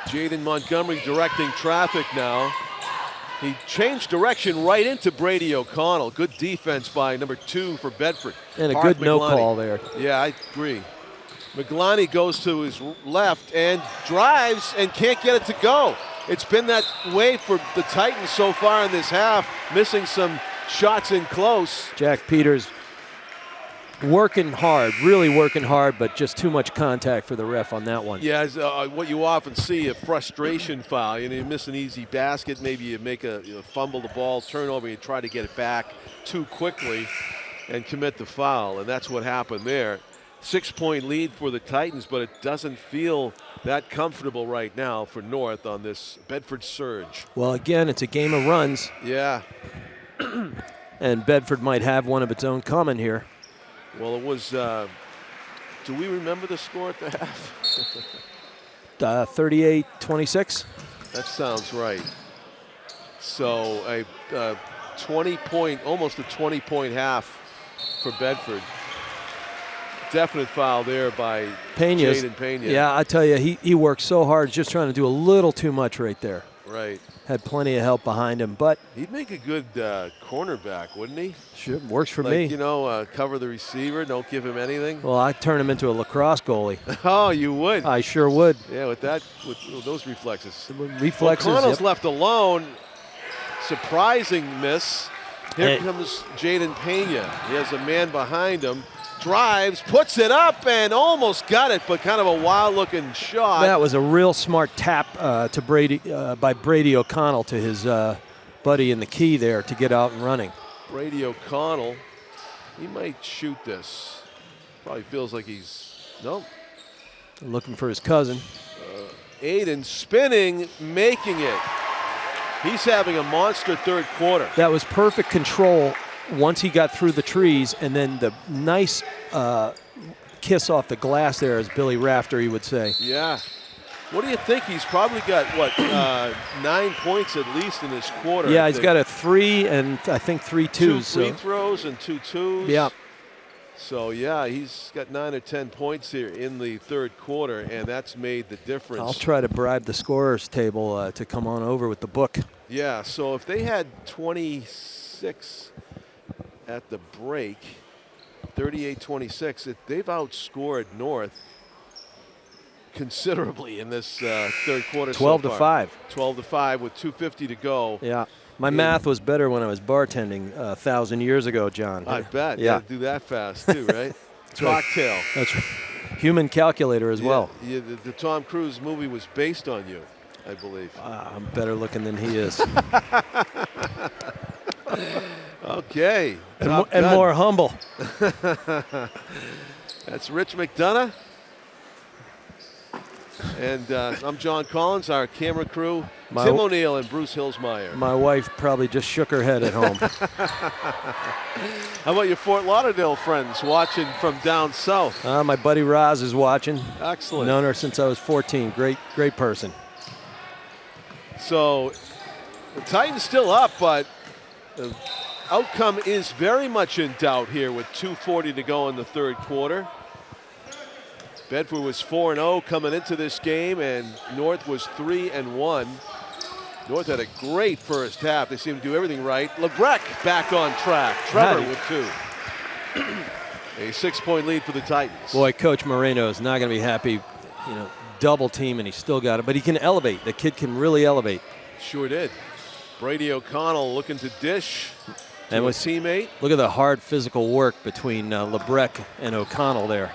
Jaden Montgomery directing traffic now. He changed direction right into Brady O'Connell. Good defense by number 2 for Bedford. And a good no call there. Yeah, I agree. Maglani goes to his left and drives and can't get it to go. It's been that way for the Titans so far in this half, missing some shots in close. Jack Peters working hard, really working hard, but just too much contact for the ref on that one. Yeah, what you often see, a frustration foul. You miss an easy basket, maybe you make fumble the ball, turnover, you try to get it back too quickly and commit the foul, and that's what happened there. 6-point lead for the Titans, but it doesn't feel that comfortable right now for North on this Bedford surge. Well, again, it's a game of runs. Yeah. And Bedford might have one of its own coming here. Well, it was, do we remember the score at the half? 38-26. That sounds right. So a 20-point, almost a 20-point half for Bedford. Definite foul there by Jaden Pena. Yeah, I tell you, he worked so hard, just trying to do a little too much right there. Right. Had plenty of help behind him, but he'd make a good cornerback, wouldn't he? Sure, works for me. Cover the receiver, don't give him anything. Well, I'd turn him into a lacrosse goalie. Oh, you would? I sure would. Yeah, with those reflexes. O'Connell's left alone. Surprising miss. Here comes Jaden Pena. He has a man behind him. Drives, puts it up, and almost got it, but kind of a wild-looking shot. That was a real smart tap to Brady by Brady O'Connell to his buddy in the key there to get out and running. Brady O'Connell, he might shoot this. Probably feels like he's, nope. Looking for his cousin. Aiden spinning, making it. He's having a monster third quarter. That was perfect control once he got through the trees, and then the nice kiss off the glass there, as Billy Raftery would say. Yeah. What do you think? He's probably got, what, 9 points at least in this quarter. Yeah, he's got a 3 and I think 3 twos. 2 free throws and 2 twos. Yeah. So, yeah, he's got 9 or 10 points here in the third quarter, and that's made the difference. I'll try to bribe the scorers table to come on over with the book. Yeah, so if they had 26 at the break, 38-26, they've outscored North considerably in this third quarter. 12 to 5. 12 to 5 with 2:50 to go. Yeah. My math was better when I was bartending 1,000 years ago, John. I bet. Yeah. You gotta do that fast too, right? Cocktail. That's right. Human calculator as well. Yeah, the Tom Cruise movie was based on you, I believe. I'm better looking than he is. Okay. and more humble. That's Rich McDonough. And I'm John Collins, our camera crew, Tim O'Neill and Bruce Hillsmeyer. My wife probably just shook her head at home. How about your Fort Lauderdale friends watching from down south? My buddy Roz is watching. Excellent. Known her since I was 14. Great person. So the Titans still up, but the outcome is very much in doubt here with 2:40 to go in the third quarter. Bedford was 4-0 coming into this game, and North was 3-1. North had a great first half. They seemed to do everything right. LeBrecq back on track. Trevor with 2. A 6-point lead for the Titans. Boy, Coach Moreno is not going to be happy. You know, double team, and he still got it. But he can elevate. The kid can really elevate. Sure did. Brady O'Connell looking to dish to a teammate. Look at the hard physical work between LeBrecq and O'Connell there.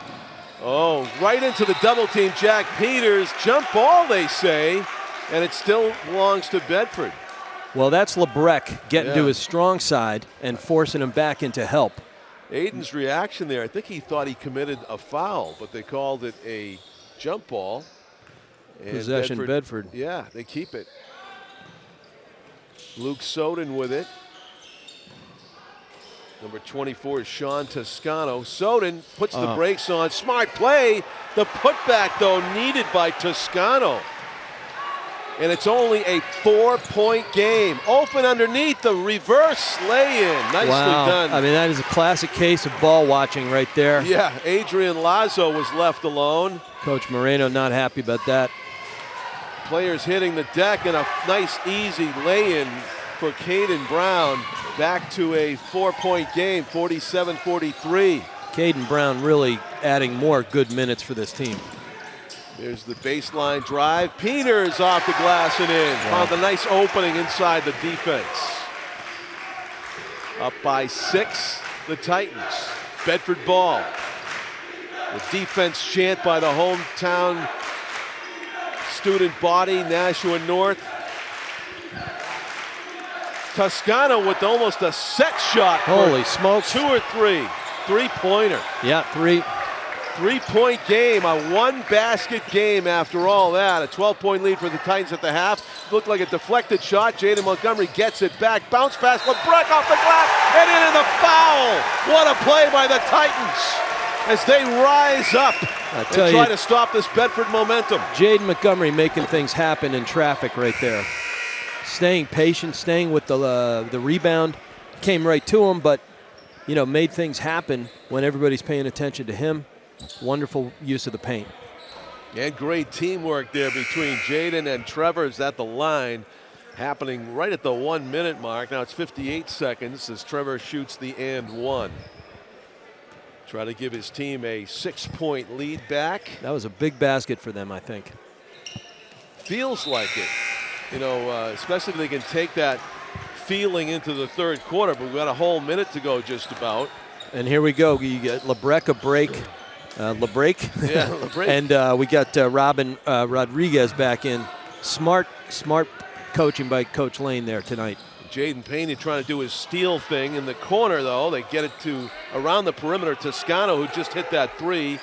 Oh, right into the double team. Jack Peters, jump ball, they say, and it still belongs to Bedford. Well, that's LeBrecq getting to his strong side and forcing him back into help. Aiden's reaction there, I think he thought he committed a foul, but they called it a jump ball. And Possession Bedford. Yeah, they keep it. Luke Soden with it. Number 24 is Sean Toscano. Soden puts the brakes on. Smart play. The putback, though, needed by Toscano. And it's only a 4-point game. Open underneath, the reverse lay-in. Nicely done. I mean, that is a classic case of ball watching right there. Yeah, Adrian Lazo was left alone. Coach Moreno not happy about that. Players hitting the deck, and a nice, easy lay-in for Caden Brown. Back to a 4-point game, 47-43. Caden Brown really adding more good minutes for this team. There's the baseline drive. Peters off the glass and in. Found a nice opening inside the defense. Up by 6, the Titans. Bedford ball. The defense chant by the hometown student body, Nashua North. Toscano with almost a set shot. Holy smokes. 2 or 3. 3-pointer. Yeah, 3. 3-point game, a 1-basket game after all that. A 12-point lead for the Titans at the half. Looked like a deflected shot. Jaden Montgomery gets it back. Bounce pass, LeBrecq off the glass, and in the foul. What a play by the Titans as they rise up and try to stop this Bedford momentum. Jaden Montgomery making things happen in traffic right there. Staying patient, staying with the rebound. Came right to him, but, you know, made things happen when everybody's paying attention to him. Wonderful use of the paint. And great teamwork there between Jaden and Trevor. Is at the line happening right at the 1-minute mark. Now it's 58 seconds as Trevor shoots the and one. Try to give his team a 6-point lead back. That was a big basket for them, I think. Feels like it. You know, especially if they can take that feeling into the third quarter, but we've got a whole minute to go just about. And here we go. You get LeBrecq a break. LeBrecq. Yeah, LeBrecq. And we got Robin Rodriguez back in. Smart coaching by Coach Lane there tonight. Jaden Pena trying to do his steal thing in the corner, though. They get it to around the perimeter. Toscano, who just hit that three.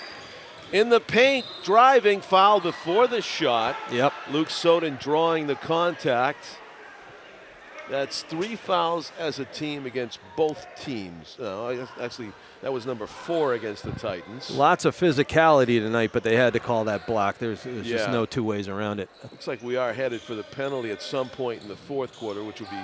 In the paint, driving, foul before the shot. Yep. Luke Soden drawing the contact. That's 3 fouls as a team against both teams. Actually, that was number 4 against the Titans. Lots of physicality tonight, but they had to call that block. There's just no two ways around it. Looks like we are headed for the penalty at some point in the fourth quarter, which will be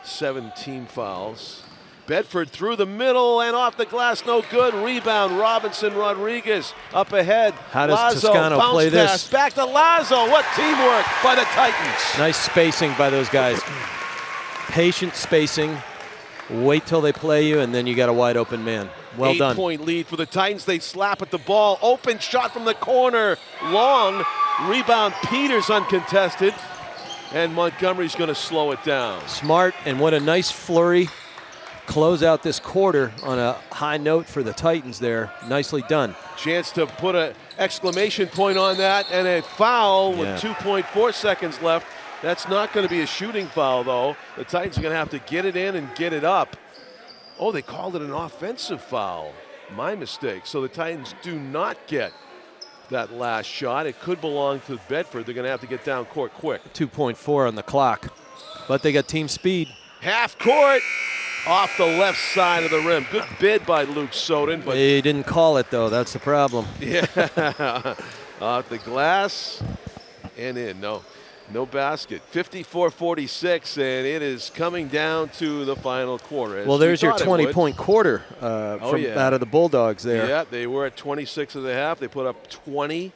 17 fouls. Bedford through the middle and off the glass, no good. Rebound, Robinson Rodriguez up ahead. How does Lazo, Toscano bounce play pass, this? back to Lazo. What teamwork by the Titans. Nice spacing by those guys. Patient spacing. Wait till they play you, and then you got a wide open man. Well done. 8-point lead for the Titans. They slap at the ball. Open shot from the corner. Long. Rebound, Peters uncontested. And Montgomery's going to slow it down. Smart, and what a nice flurry. Close out this quarter on a high note for the Titans there. Nicely done. Chance to put an exclamation point on that, and a foul with 2.4 seconds left. That's not going to be a shooting foul, though. The Titans are going to have to get it in and get it up. Oh, they called it an offensive foul. My mistake. So the Titans do not get that last shot. It could belong to Bedford. They're going to have to get down court quick. 2.4 on the clock, but they got team speed. Half court off the left side of the rim. Good bid by Luke Soden. But They didn't call it, though. That's the problem. yeah, off the glass and in. No basket. 54-46, and it is coming down to the final quarter. Well, there's your 20-point quarter out of the Bulldogs there. Yeah, they were at 26 at the half. They put up 20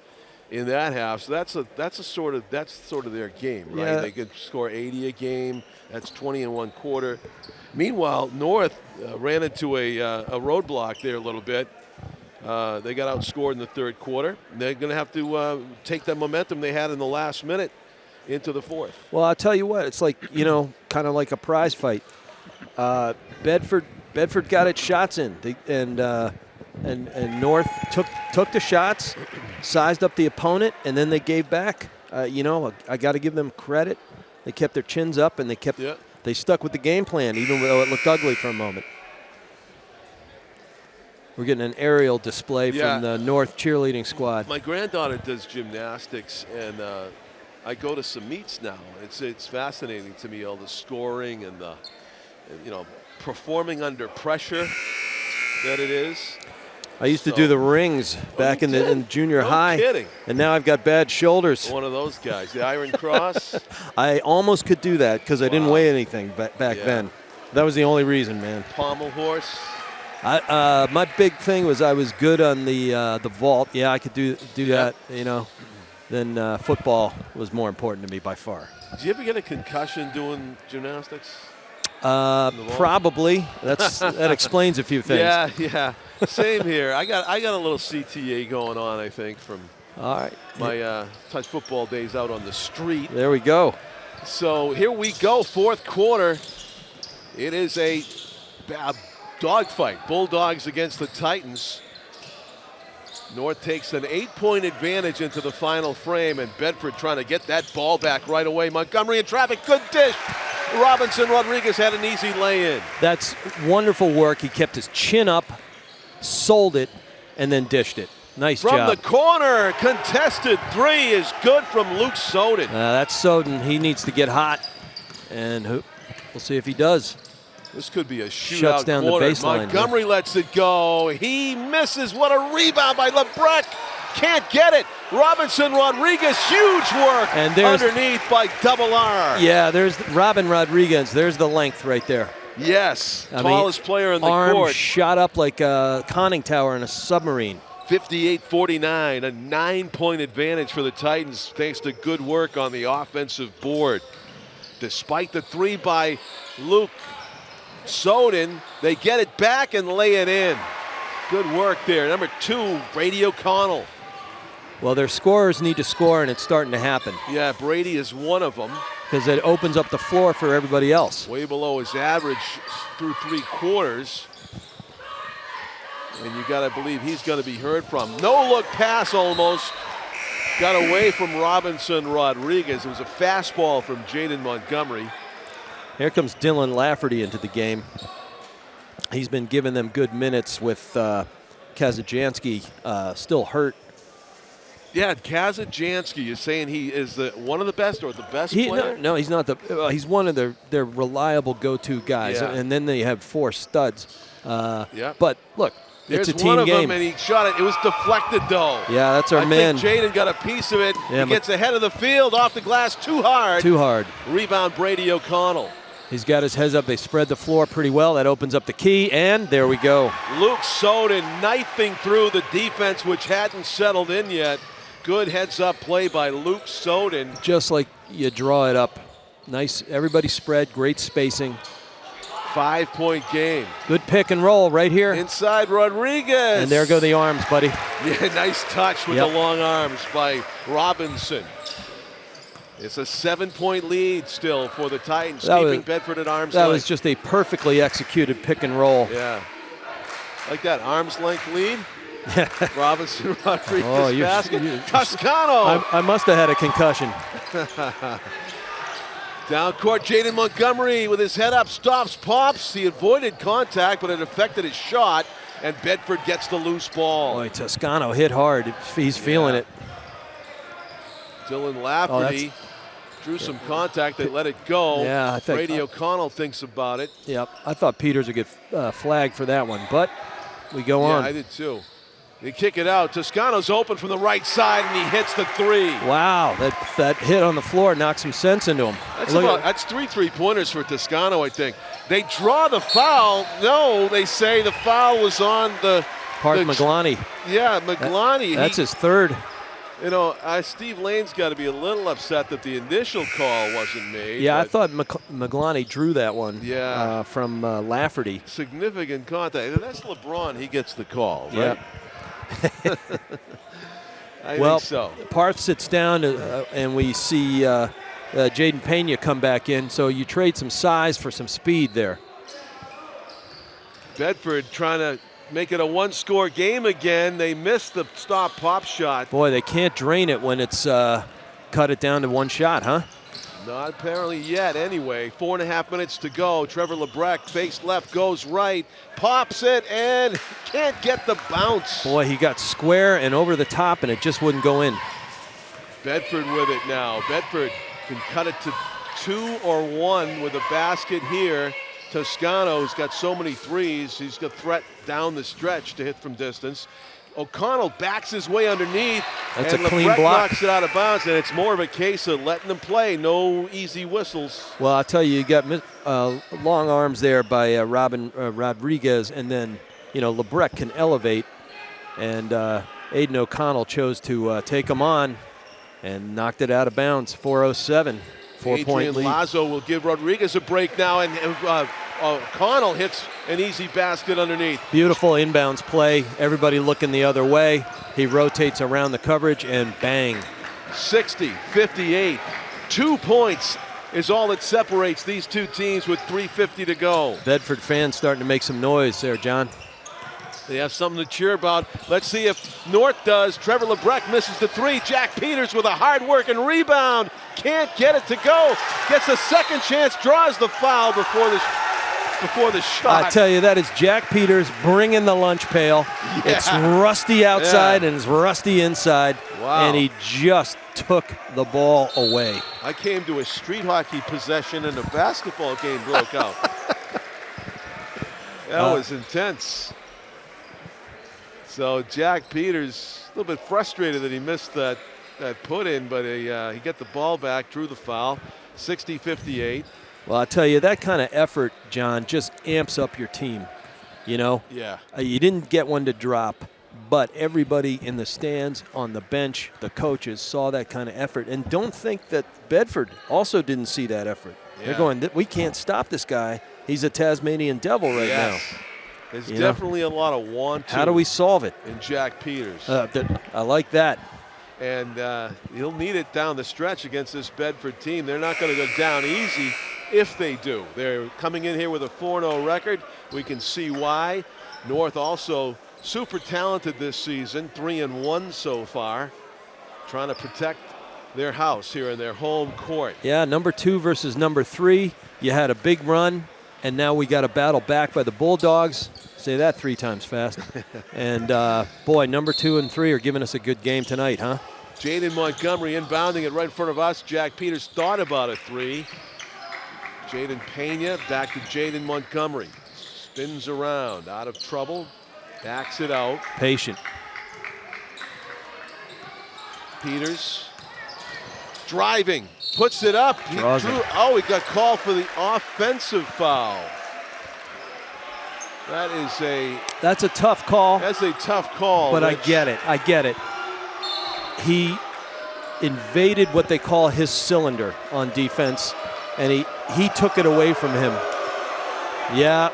in that half. So that's sort of their game, right? Yeah. They could score 80 a game. That's 20 in one quarter. Meanwhile, North ran into a roadblock there a little bit. They got outscored in the third quarter. They're going to have to take that momentum they had in the last minute into the fourth. Well, I'll tell you what, it's like, kind of like a prize fight. Bedford got its shots in, and North took the shots, sized up the opponent, and then they gave back. I got to give them credit. They kept their chins up, and they stuck with the game plan, even though it looked ugly for a moment. We're getting an aerial display from the North cheerleading squad. My granddaughter does gymnastics, and I go to some meets now. It's fascinating to me, all the scoring and the performing under pressure that it is. I used to do the rings back in junior high. Kidding. And now I've got bad shoulders. One of those guys, the Iron Cross. I almost could do that because I didn't weigh anything back then. That was the only reason, man. Pommel horse. My big thing was I was good on the vault. Yeah, I could do that, Then football was more important to me by far. Did you ever get a concussion doing gymnastics? Probably. That explains a few things. Yeah. Same here. I got a little CTA going on, I think, from my touch football days out on the street. There we go. So here we go, fourth quarter. It is a dogfight. Bulldogs against the Titans. North takes an 8-point advantage into the final frame, and Bedford trying to get that ball back right away. Montgomery in traffic, good dish. Robinson Rodriguez had an easy lay-in. That's wonderful work. He kept his chin up, sold it, and then dished it. Nice job. From the corner, contested three is good from Luke Soden. That's Soden. He needs to get hot, and we'll see if he does. This could be a shootout. Shuts down quarter. the baseline. Montgomery lets it go. He misses. What a rebound by LeBrecq. Can't get it. Robinson Rodriguez, huge work. And there's underneath by Double R. Yeah, there's Robin Rodriguez. There's the length right there. Yes, tallest player in the arm court. Shot up like a conning tower in a submarine. 58-49, a 9-point advantage for the Titans thanks to good work on the offensive board. Despite the three by Luke Soden, they get it back and lay it in. Good work there. Number 2, Brady O'Connell. Well, their scorers need to score, and it's starting to happen. Yeah, Brady is one of them. Because it opens up the floor for everybody else. Way below his average through 3 quarters. And you got to believe he's going to be heard from. No-look pass almost. Got away from Robinson Rodriguez. It was a fastball from Jaden Montgomery. Here comes Dylan Lafferty into the game. He's been giving them good minutes with Kazajanski still hurt. Yeah, Kazajanski is saying he is one of the best or the best player? No, he's not. He's one of their reliable go-to guys. Yeah. And then they have 4 studs. Yeah. But look, There's it's a team one of game. them, and he shot it. It was deflected, though. Yeah, that's our man. I think Jaden got a piece of it. Yeah, he gets ahead of the field, off the glass, too hard. Too hard. Rebound, Brady O'Connell. He's got his heads up. They spread the floor pretty well. That opens up the key, and there we go. Luke Soden knifing through the defense, which hadn't settled in yet. Good heads-up play by Luke Soden. Just like you draw it up. Nice. Everybody spread. Great spacing. 5-point game. Good pick and roll right here. Inside Rodriguez. And there go the arms, buddy. Yeah, nice touch with the long arms by Robinson. It's a 7-point lead still for the Titans, keeping Bedford at arm's length. That was just a perfectly executed pick and roll. Yeah. Like that, arm's length lead. Robinson, Rodriguez, basket. Toscano. I must have had a concussion. Down court, Jaden Montgomery with his head up, stops, pops. He avoided contact, but it affected his shot, and Bedford gets the loose ball. Boy, Toscano hit hard. He's feeling it. Dylan Lafferty drew some contact. They let it go. Yeah, I think Brady O'Connell thinks about it. Yep, I thought Peters would get flagged for that one, but we go on. Yeah, I did too. They kick it out. Toscano's open from the right side, and he hits the 3. Wow, that hit on the floor knocked some sense into him. That's 3 3-pointers for Toscano, I think. They draw the foul. No, they say the foul was on Maglani. Yeah, Maglani. That's his 3rd. You know, Steve Lane's got to be a little upset that the initial call wasn't made. Yeah, I thought Maglani drew that one. Yeah. From Lafferty. Significant contact. And that's LeBron. He gets the call, right? Yeah. I think so. Parth sits down, and we see Jaden Pena come back in. So you trade some size for some speed there. Bedford trying to make it a 1-score game again. They missed the stop pop shot. Boy, they can't drain it when it's cut it down to 1 shot, huh? Not apparently yet, anyway. 4.5 minutes to go. Trevor LeBrecq fakes left, goes right, pops it, and can't get the bounce. Boy, he got square and over the top, and it just wouldn't go in. Bedford with it now. Bedford can cut it to 2 or 1 with a basket here. Toscano's got so many threes. He's got threat down the stretch to hit from distance. O'Connell backs his way underneath. That's and a clean LeBrecq block. knocks it out of bounds, and it's more of a case of letting them play. No easy whistles. Well, I'll tell you got long arms there by Rodriguez, and then, LeBrecq can elevate, and Aiden O'Connell chose to take him on and knocked it out of bounds. 4:07, 4-point lead. Lazo will give Rodriguez a break now, and O'Connell hits an easy basket underneath. Beautiful inbounds play. Everybody looking the other way. He rotates around the coverage, and bang. 60-58. 2 points is all that separates these two teams with 3:50 to go. Bedford fans starting to make some noise there, John. They have something to cheer about. Let's see if North does. Trevor LeBrecq misses the 3. Jack Peters with a hard-working rebound. Can't get it to go. Gets a second chance, draws the foul before the shot. I tell you, that is Jack Peters bringing the lunch pail. Yeah. It's rusty outside and it's rusty inside. Wow. And he just took the ball away. I came to a street hockey possession and a basketball game broke out. That was intense. So Jack Peters, a little bit frustrated that he missed that put in, but he got the ball back, drew the foul. 60-58. Well, I tell you, that kind of effort, John, just amps up your team. Yeah. You didn't get one to drop, but everybody in the stands, on the bench, the coaches saw that kind of effort. And don't think that Bedford also didn't see that effort. Yeah. They're going, we can't stop this guy. He's a Tasmanian devil right now. There's definitely a lot of want to. How do we solve it? In Jack Peters. I like that. And he'll need it down the stretch against this Bedford team. They're not going to go down easy if they do. They're coming in here with a 4-0 record. We can see why. North also super talented this season, 3-1 so far. Trying to protect their house here in their home court. Yeah, number 2 versus number 3. You had a big run, and now we got a battle back by the Bulldogs. Say that 3 times fast. And boy, number 2 and 3 are giving us a good game tonight, huh? Jaden Montgomery inbounding it right in front of us. Jack Peters thought about a 3. Jaden Pena back to Jaden Montgomery. Spins around, out of trouble, backs it out. Patient. Peters driving, puts it up. He Draws it. he got called for the offensive foul. That's a tough call. That's a tough call. But Rich. I get it. He invaded what they call his cylinder on defense, and he took it away from him. Yeah,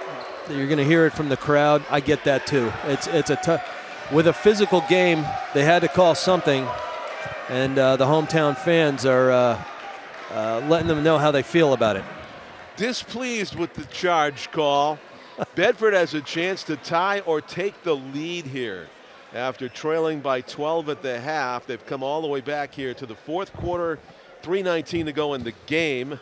you're going to hear it from the crowd. I get that too. It's a tough. With a physical game, they had to call something, and the hometown fans are letting them know how they feel about it. Displeased with the charge call. Bedford has a chance to tie or take the lead here. After trailing by 12 at the half, they've come all the way back here to the fourth quarter, 3:19 to go in the game,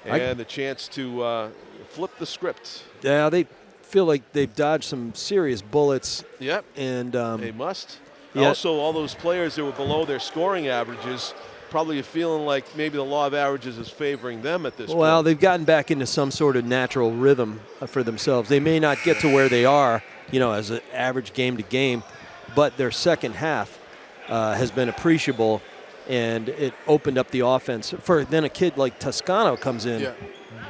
and the chance to flip the script. Yeah, they feel like they've dodged some serious bullets. Yep, and they must. Yeah. Also, all those players that were below their scoring averages probably feeling like maybe the law of averages is favoring them at this point. Well, they've gotten back into some sort of natural rhythm for themselves. They may not get to where they are, as an average game to game, but their second half has been appreciable, and it opened up the offense. Then a kid like Toscano comes in,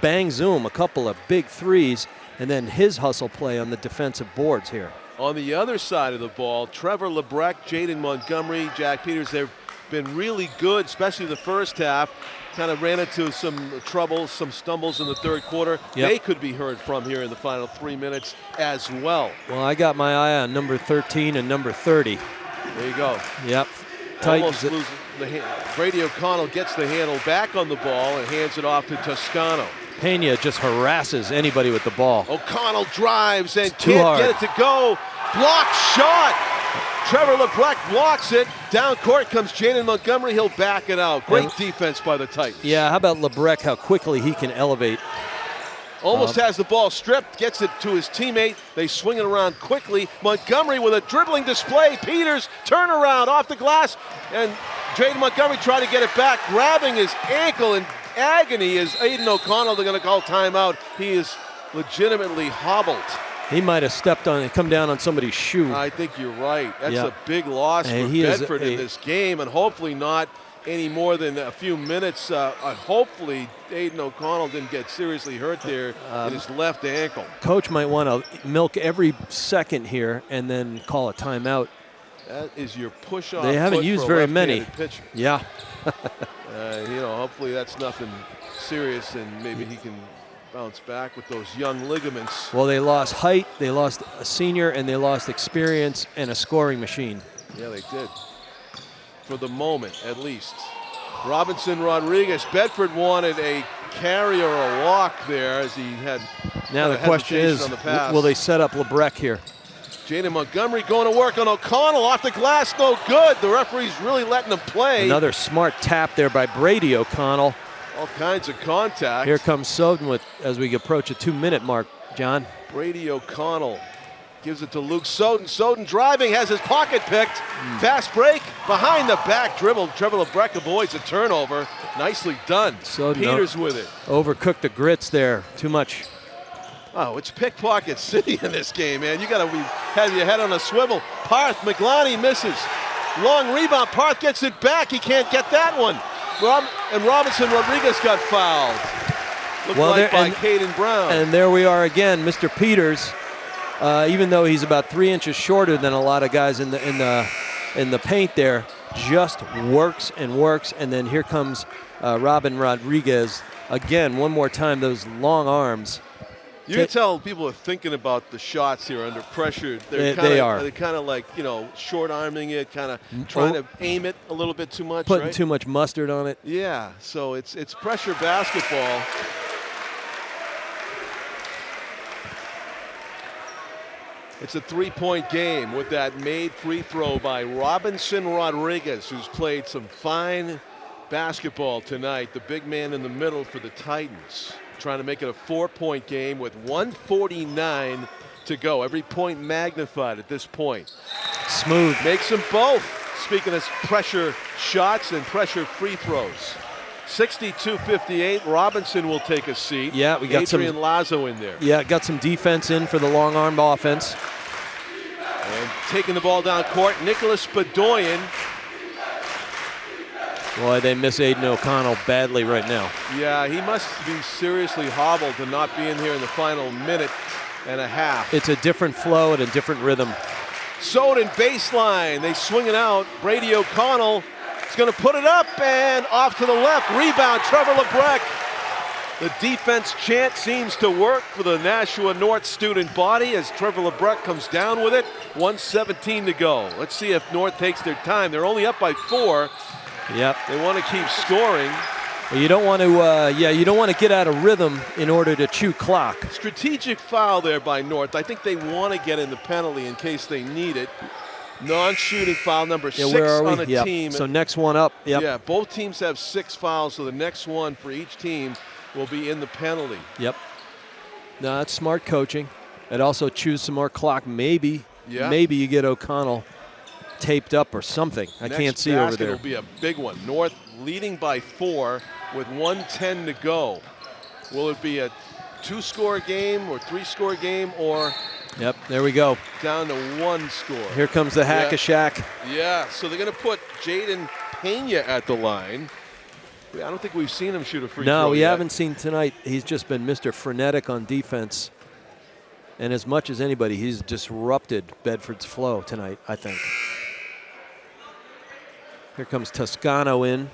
bangs Zoom, a couple of big threes, and then his hustle play on the defensive boards here. On the other side of the ball, Trevor Lebrecht, Jaden Montgomery, Jack Peters, they've been really good, especially the first half. Kind of ran into some troubles, some stumbles in the third quarter. Yep. They could be heard from here in the final 3 minutes as well. Well, I got my eye on number 13 and number 30. There you go. Yep. Almost losing the Brady O'Connell gets the handle back on the ball and hands it off to Toscano. Pena just harasses anybody with the ball. O'Connell drives and too can't hard. get it to go. Blocked shot. Trevor Lebrecht blocks it. Down court comes Jaden Montgomery. He'll back it out. Great defense by the Titans. Yeah, how about Lebrecht, how quickly he can elevate. Almost has the ball stripped, gets it to his teammate. They swing it around quickly. Montgomery with a dribbling display. Peters, turnaround off the glass. And Jaden Montgomery tried to get it back, grabbing his ankle in agony as Aiden O'Connell, they're going to call timeout. He is legitimately hobbled. He might have stepped on and come down on somebody's shoe. I think you're right. That's a big loss for Bedford in this game, and hopefully not any more than a few minutes. Hopefully Aiden O'Connell didn't get seriously hurt there in his left ankle. Coach might want to milk every second here and then call a timeout. That is your push-off. They haven't used very many. Pitcher. Yeah. Hopefully that's nothing serious, and maybe he can bounce back with those young ligaments. Well, they lost height, they lost a senior, and they lost experience and a scoring machine. Yeah, they did. For the moment, at least. Robinson Rodriguez, Bedford wanted a carry or a walk there as he had. Now the question is, will they set up Lebrecht here? Jaden Montgomery going to work on O'Connell, off the glass, no good. The referee's really letting him play. Another smart tap there by Brady O'Connell. All kinds of contact. Here comes Soden as we approach a 2-minute mark, John. Brady O'Connell gives it to Luke Soden. Soden driving, has his pocket picked. Fast break, behind the back dribble. Trevor Lebrecht avoids a turnover. Nicely done. Soden Peters with it. Overcooked the grits there, too much. Oh, it's pickpocket city in this game, man. You got to have your head on a swivel. Parth, McLani misses. Long rebound, Parth gets it back. He can't get that one. And Robinson Rodriguez got fouled. Looked like by Caden Brown. And there we are again, Mr. Peters. Even though he's about 3 inches shorter than a lot of guys in the paint there, just works and works. And then here comes Robin Rodriguez again. One more time, those long arms. You can tell people are thinking about the shots here under pressure. They are. They're kind of like, short arming it, kind of trying to aim it a little bit too much. Putting too much mustard on it. Yeah, so it's pressure basketball. It's a 3-point game with that made free throw by Robinson Rodriguez, who's played some fine basketball tonight. The big man in the middle for the Titans, trying to make it a 4-point game with 1:49 to go. Every point magnified at this point. Smooth. Makes them both. Speaking of pressure shots and pressure free throws. 62-58. Robinson will take a seat. Yeah, we got Adrian Lazo in there. Yeah, got some defense in for the long arm offense. And taking the ball down court, Nicholas Bedoyan. Boy, they miss Aiden O'Connell badly right now. Yeah, he must be seriously hobbled to not be in here in the final minute and a half. It's a different flow and a different rhythm. Soden baseline. They swing it out. Brady O'Connell is going to put it up and off to the left. Rebound, Trevor LeBrecq. The defense chant seems to work for the Nashua North student body as Trevor LeBrecq comes down with it. 1:17 to go. Let's see if North takes their time. They're only up by 4. Yep. They want to keep scoring. Well, you don't want to. You don't want to get out of rhythm in order to chew clock. Strategic foul there by North. I think they want to get in the penalty in case they need it. Non-shooting foul number 6 on the team. So next one up. Yep. Yeah, both teams have 6 fouls, so the next one for each team will be in the penalty. Yep. No, that's smart coaching. It also chews some more clock. Maybe you get O'Connell taped up or something. I can't see over there. Next basket will be a big one. North leading by 4 with 1:10 to go. Will it be a 2-score game or 3-score game or? Yep, there we go. Down to 1 score. Here comes the hack-a-shack. Yeah, so they're going to put Jaden Pena at the line. I don't think we've seen him shoot a free throw No, we yet. haven't seen tonight. He's just been Mr. Frenetic on defense. And as much as anybody, he's disrupted Bedford's flow tonight, I think. Here comes Toscano in.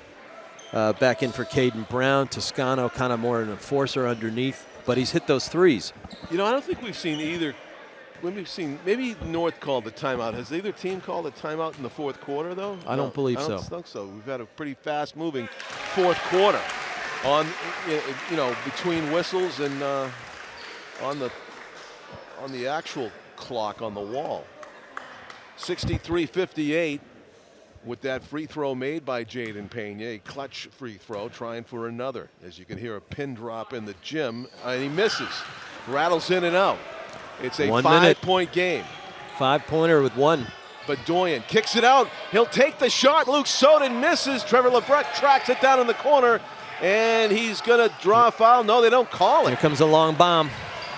Back in for Caden Brown. Toscano kind of more an enforcer underneath, but he's hit those threes. You know, I don't think we've seen either. Maybe North called the timeout. Has either team called a timeout in the 4th quarter, though? I don't believe so. I don't think so. We've had a pretty fast-moving 4th quarter on, between whistles and on the actual clock on the wall. 63-58. With that free throw made by Jaden Pena, a clutch free throw, trying for another. As you can hear a pin drop in the gym, and he misses. Rattles in and out. It's a 5-point game. 5-pointer with 1. Bedoyan kicks it out. He'll take the shot. Luke Soden misses. Trevor LeBrecq tracks it down in the corner, and he's going to draw a foul. No, they don't call it. Here comes a long bomb.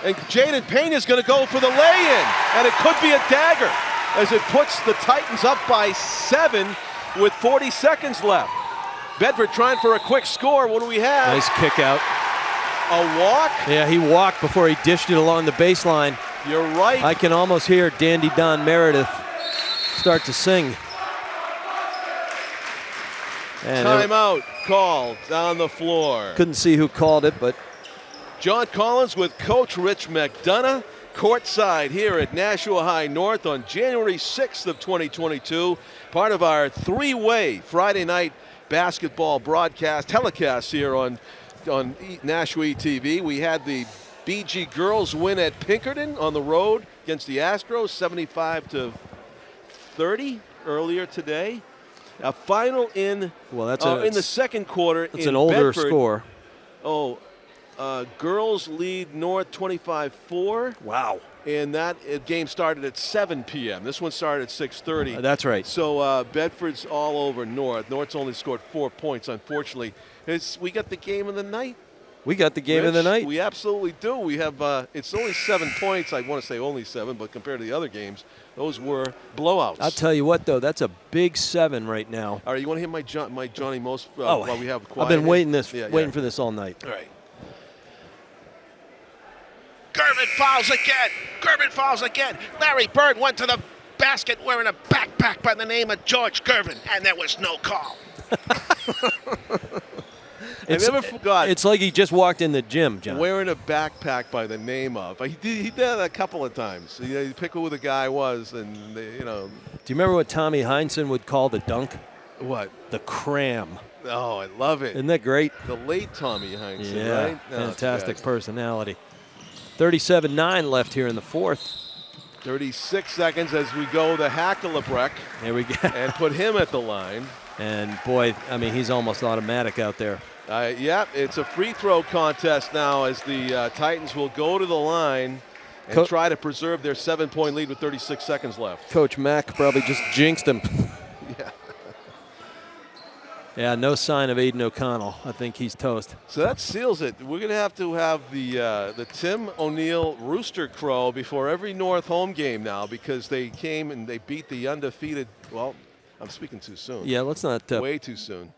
And Jaden Pena is going to go for the lay-in, and it could be a dagger, as it puts the Titans up by 7 with 40 seconds left. Bedford trying for a quick score. What do we have? Nice kick out. A walk? Yeah, he walked before he dished it along the baseline. You're right. I can almost hear Dandy Don Meredith start to sing. And timeout called on the floor. Couldn't see who called it, but John Collins with Coach Rich McDonough. Courtside here at Nashua High North on January 6th of 2022. Part of our 3-way Friday night basketball telecast here on Nashua ETV. We had the BG girls win at Pinkerton on the road against the Astros, 75-30 earlier today. A final in the second quarter. It's an older Bedford. score. Girls lead North 25-4. Wow. And that game started at 7 p.m. This one started at 6:30. That's right. So Bedford's all over North. North's only scored 4 points, unfortunately. We got the game of the night. We got the game of the night. We absolutely do. We have, it's only 7 points. I want to say only 7, but compared to the other games, those were blowouts. I'll tell you what, though, that's a big 7 right now. All right, you want to hear my Johnny Most while we have quiet? I've been waiting for this all night. All right. Gervin fouls again. Larry Bird went to the basket wearing a backpack by the name of George Gervin, and there was no call. I never forgot. It's like he just walked in the gym, John. Wearing a backpack by the name of. He did that a couple of times. You pick who the guy was, and Do you remember what Tommy Heinsohn would call the dunk? What? The cram. Oh, I love it. Isn't that great? The late Tommy Heinsohn, yeah, right? fantastic personality. 37-9 left here in the 4th. 36 seconds as we go the hack to LeBrecq. Here we go. And put him at the line. And boy, I mean, he's almost automatic out there. Yeah, it's a free throw contest now as the Titans will go to the line and try to preserve their 7-point lead with 36 seconds left. Coach Mack probably just jinxed him. Yeah. Yeah, no sign of Aiden O'Connell. I think he's toast. So that seals it. We're going to have the Tim O'Neill Rooster Crow before every North home game now because they came and they beat the undefeated. Well, I'm speaking too soon. Yeah, let's not. Way too soon.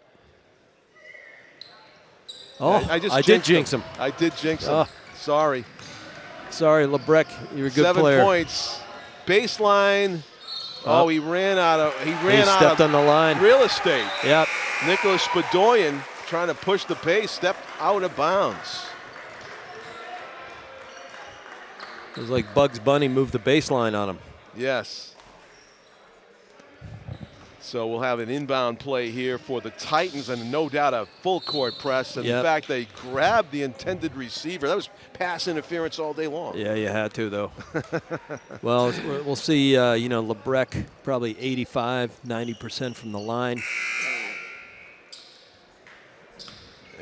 Oh, I did jinx him. I did jinx him. Sorry. Sorry, Lebrec. You're a good 7 player. 7 points. Baseline. He stepped on the line. Real estate. Yep. Nicholas Bedoyan trying to push the pace, stepped out of bounds. It was like Bugs Bunny moved the baseline on him. Yes. So we'll have an inbound play here for the Titans and no doubt a full court press. And in fact, they grabbed the intended receiver. That was pass interference all day long. Yeah, you had to, though. Well, we'll see, Lebrec probably 85-90% from the line.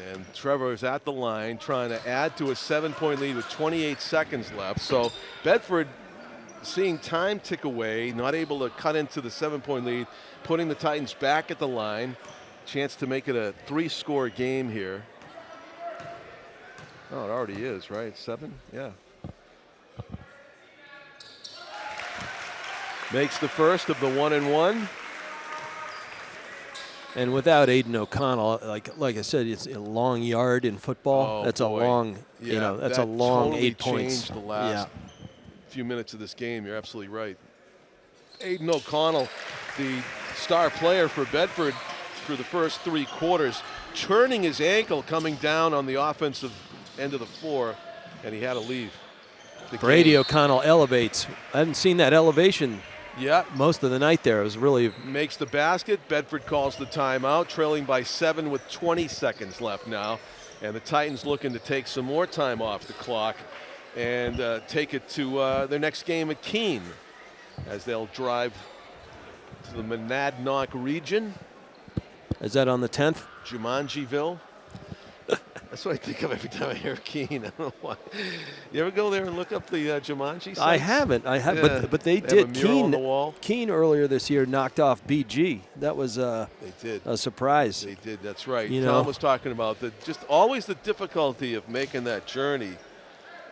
And Trevor's at the line trying to add to a 7-point lead with 28 seconds left. So Bedford seeing time tick away, not able to cut into the 7-point lead, putting the Titans back at the line. Chance to make it a 3-score game here. Oh, it already is, right? 7? Yeah. Makes the first of the 1-and-1. And without Aiden O'Connell, like I said, it's a long yard in football. That's boy. A long, that's a long totally 8 points. Changed the last few minutes of this game. You're absolutely right. Aiden O'Connell, the star player for Bedford through the first 3 quarters, turning his ankle coming down on the offensive end of the floor, and he had to leave. Brady O'Connell elevates. I haven't seen that elevation Yeah. most of the night there. It was really. Makes the basket. Bedford calls the timeout, trailing by 7 with 20 seconds left now. And the Titans looking to take some more time off the clock and take it to their next game at Keene as they'll drive to the Monadnock region. Is that on the 10th? Jumanjiville. That's what I think of every time I hear Keene. I don't know why. You ever go there and look up the Jumanji sites? I haven't. But they have did. a mural on the wall. Keene earlier this year knocked off BG. That was they did. a surprise. They did. That's right. You Tom know, was talking about just always the difficulty of making that journey.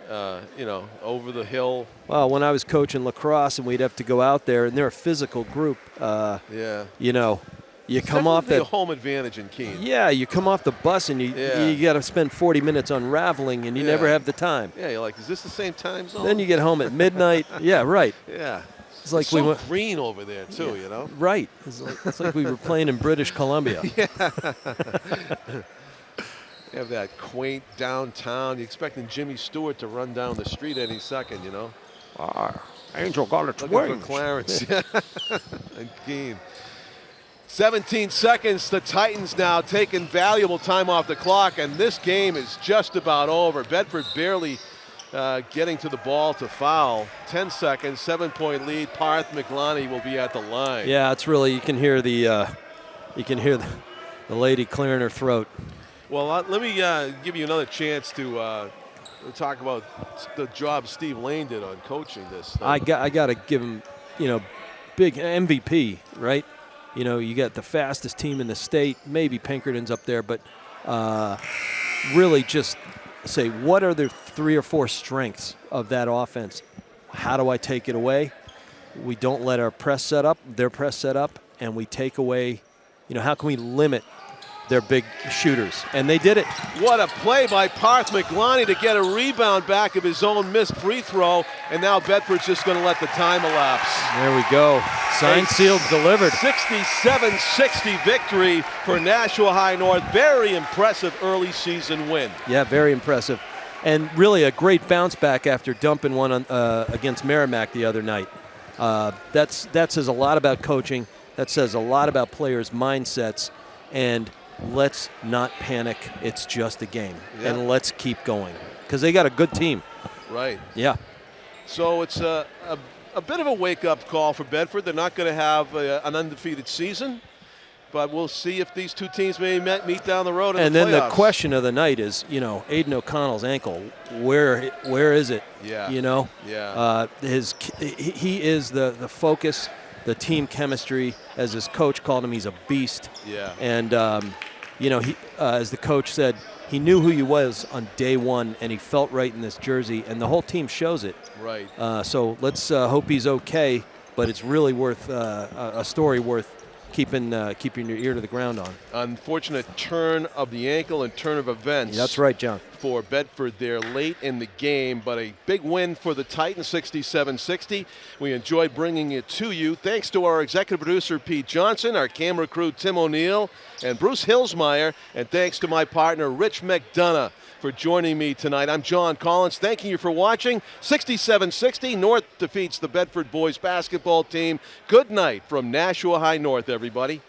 Over the hill. Well, when I was coaching lacrosse and we'd have to go out there, and they're a physical group. You come off that home advantage in Keene. Yeah, you come off the bus and you got to spend 40 minutes unraveling, and you never have the time. Yeah, you're like, is this the same time zone? Then you get home at midnight. Yeah, right. Yeah. It's like we went green over there too, Right. It's like we were playing in British Columbia. You have that quaint downtown. You're expecting Jimmy Stewart to run down the street any second, Angel got its wings. For Clarence. And Keene. 17 seconds. The Titans now taking valuable time off the clock, and this game is just about over. Bedford barely getting to the ball to foul. 10 seconds, 7-point lead. Parth McLonney will be at the line. Yeah, it's really you can hear the lady clearing her throat. Well, let me give you another chance to talk about the job Steve Lane did on coaching this thing. I got to give him, big MVP, right? You got the fastest team in the state. Maybe Pinkerton's up there, but really just say, what are the 3 or 4 strengths of that offense? How do I take it away? We don't let our press set up, their press set up, and we take away, how can we limit their big shooters? And they did it. What a play by Parth McLonney to get a rebound back of his own missed free throw, and now Bedford's just going to let the time elapse. There we go. Signed, sealed, delivered. 67-60 victory for Nashua High North. Very impressive early season win. Yeah, very impressive. And really a great bounce back after dumping one against Merrimack the other night. That says a lot about coaching. That says a lot about players' mindsets. And let's not panic. It's just a game. Yeah. And let's keep going. Because they got a good team. Right. Yeah. So it's a bit of a wake-up call for Bedford. They're not going to have an undefeated season. But we'll see if these two teams may meet down the road in And the then the playoffs. question of the night is, Aiden O'Connell's ankle. Where is it? Yeah. Yeah. He is the focus, the team chemistry. As his coach called him, he's a beast. Yeah. And he, as the coach said, he knew who he was on day one, and he felt right in this jersey, and the whole team shows it. Right. So let's hope he's okay. But it's really worth a story worth keeping your ear to the ground on. Unfortunate turn of the ankle and turn of events. That's right, John. For Bedford there late in the game, but a big win for the Titans, 67-60. We enjoyed bringing it to you. Thanks to our executive producer, Pete Johnson, our camera crew, Tim O'Neill, and Bruce Hillsmeyer, and thanks to my partner, Rich McDonough, for joining me tonight. I'm John Collins, thanking you for watching. 67-60, North defeats the Bedford boys basketball team. Good night from Nashua High North, everybody.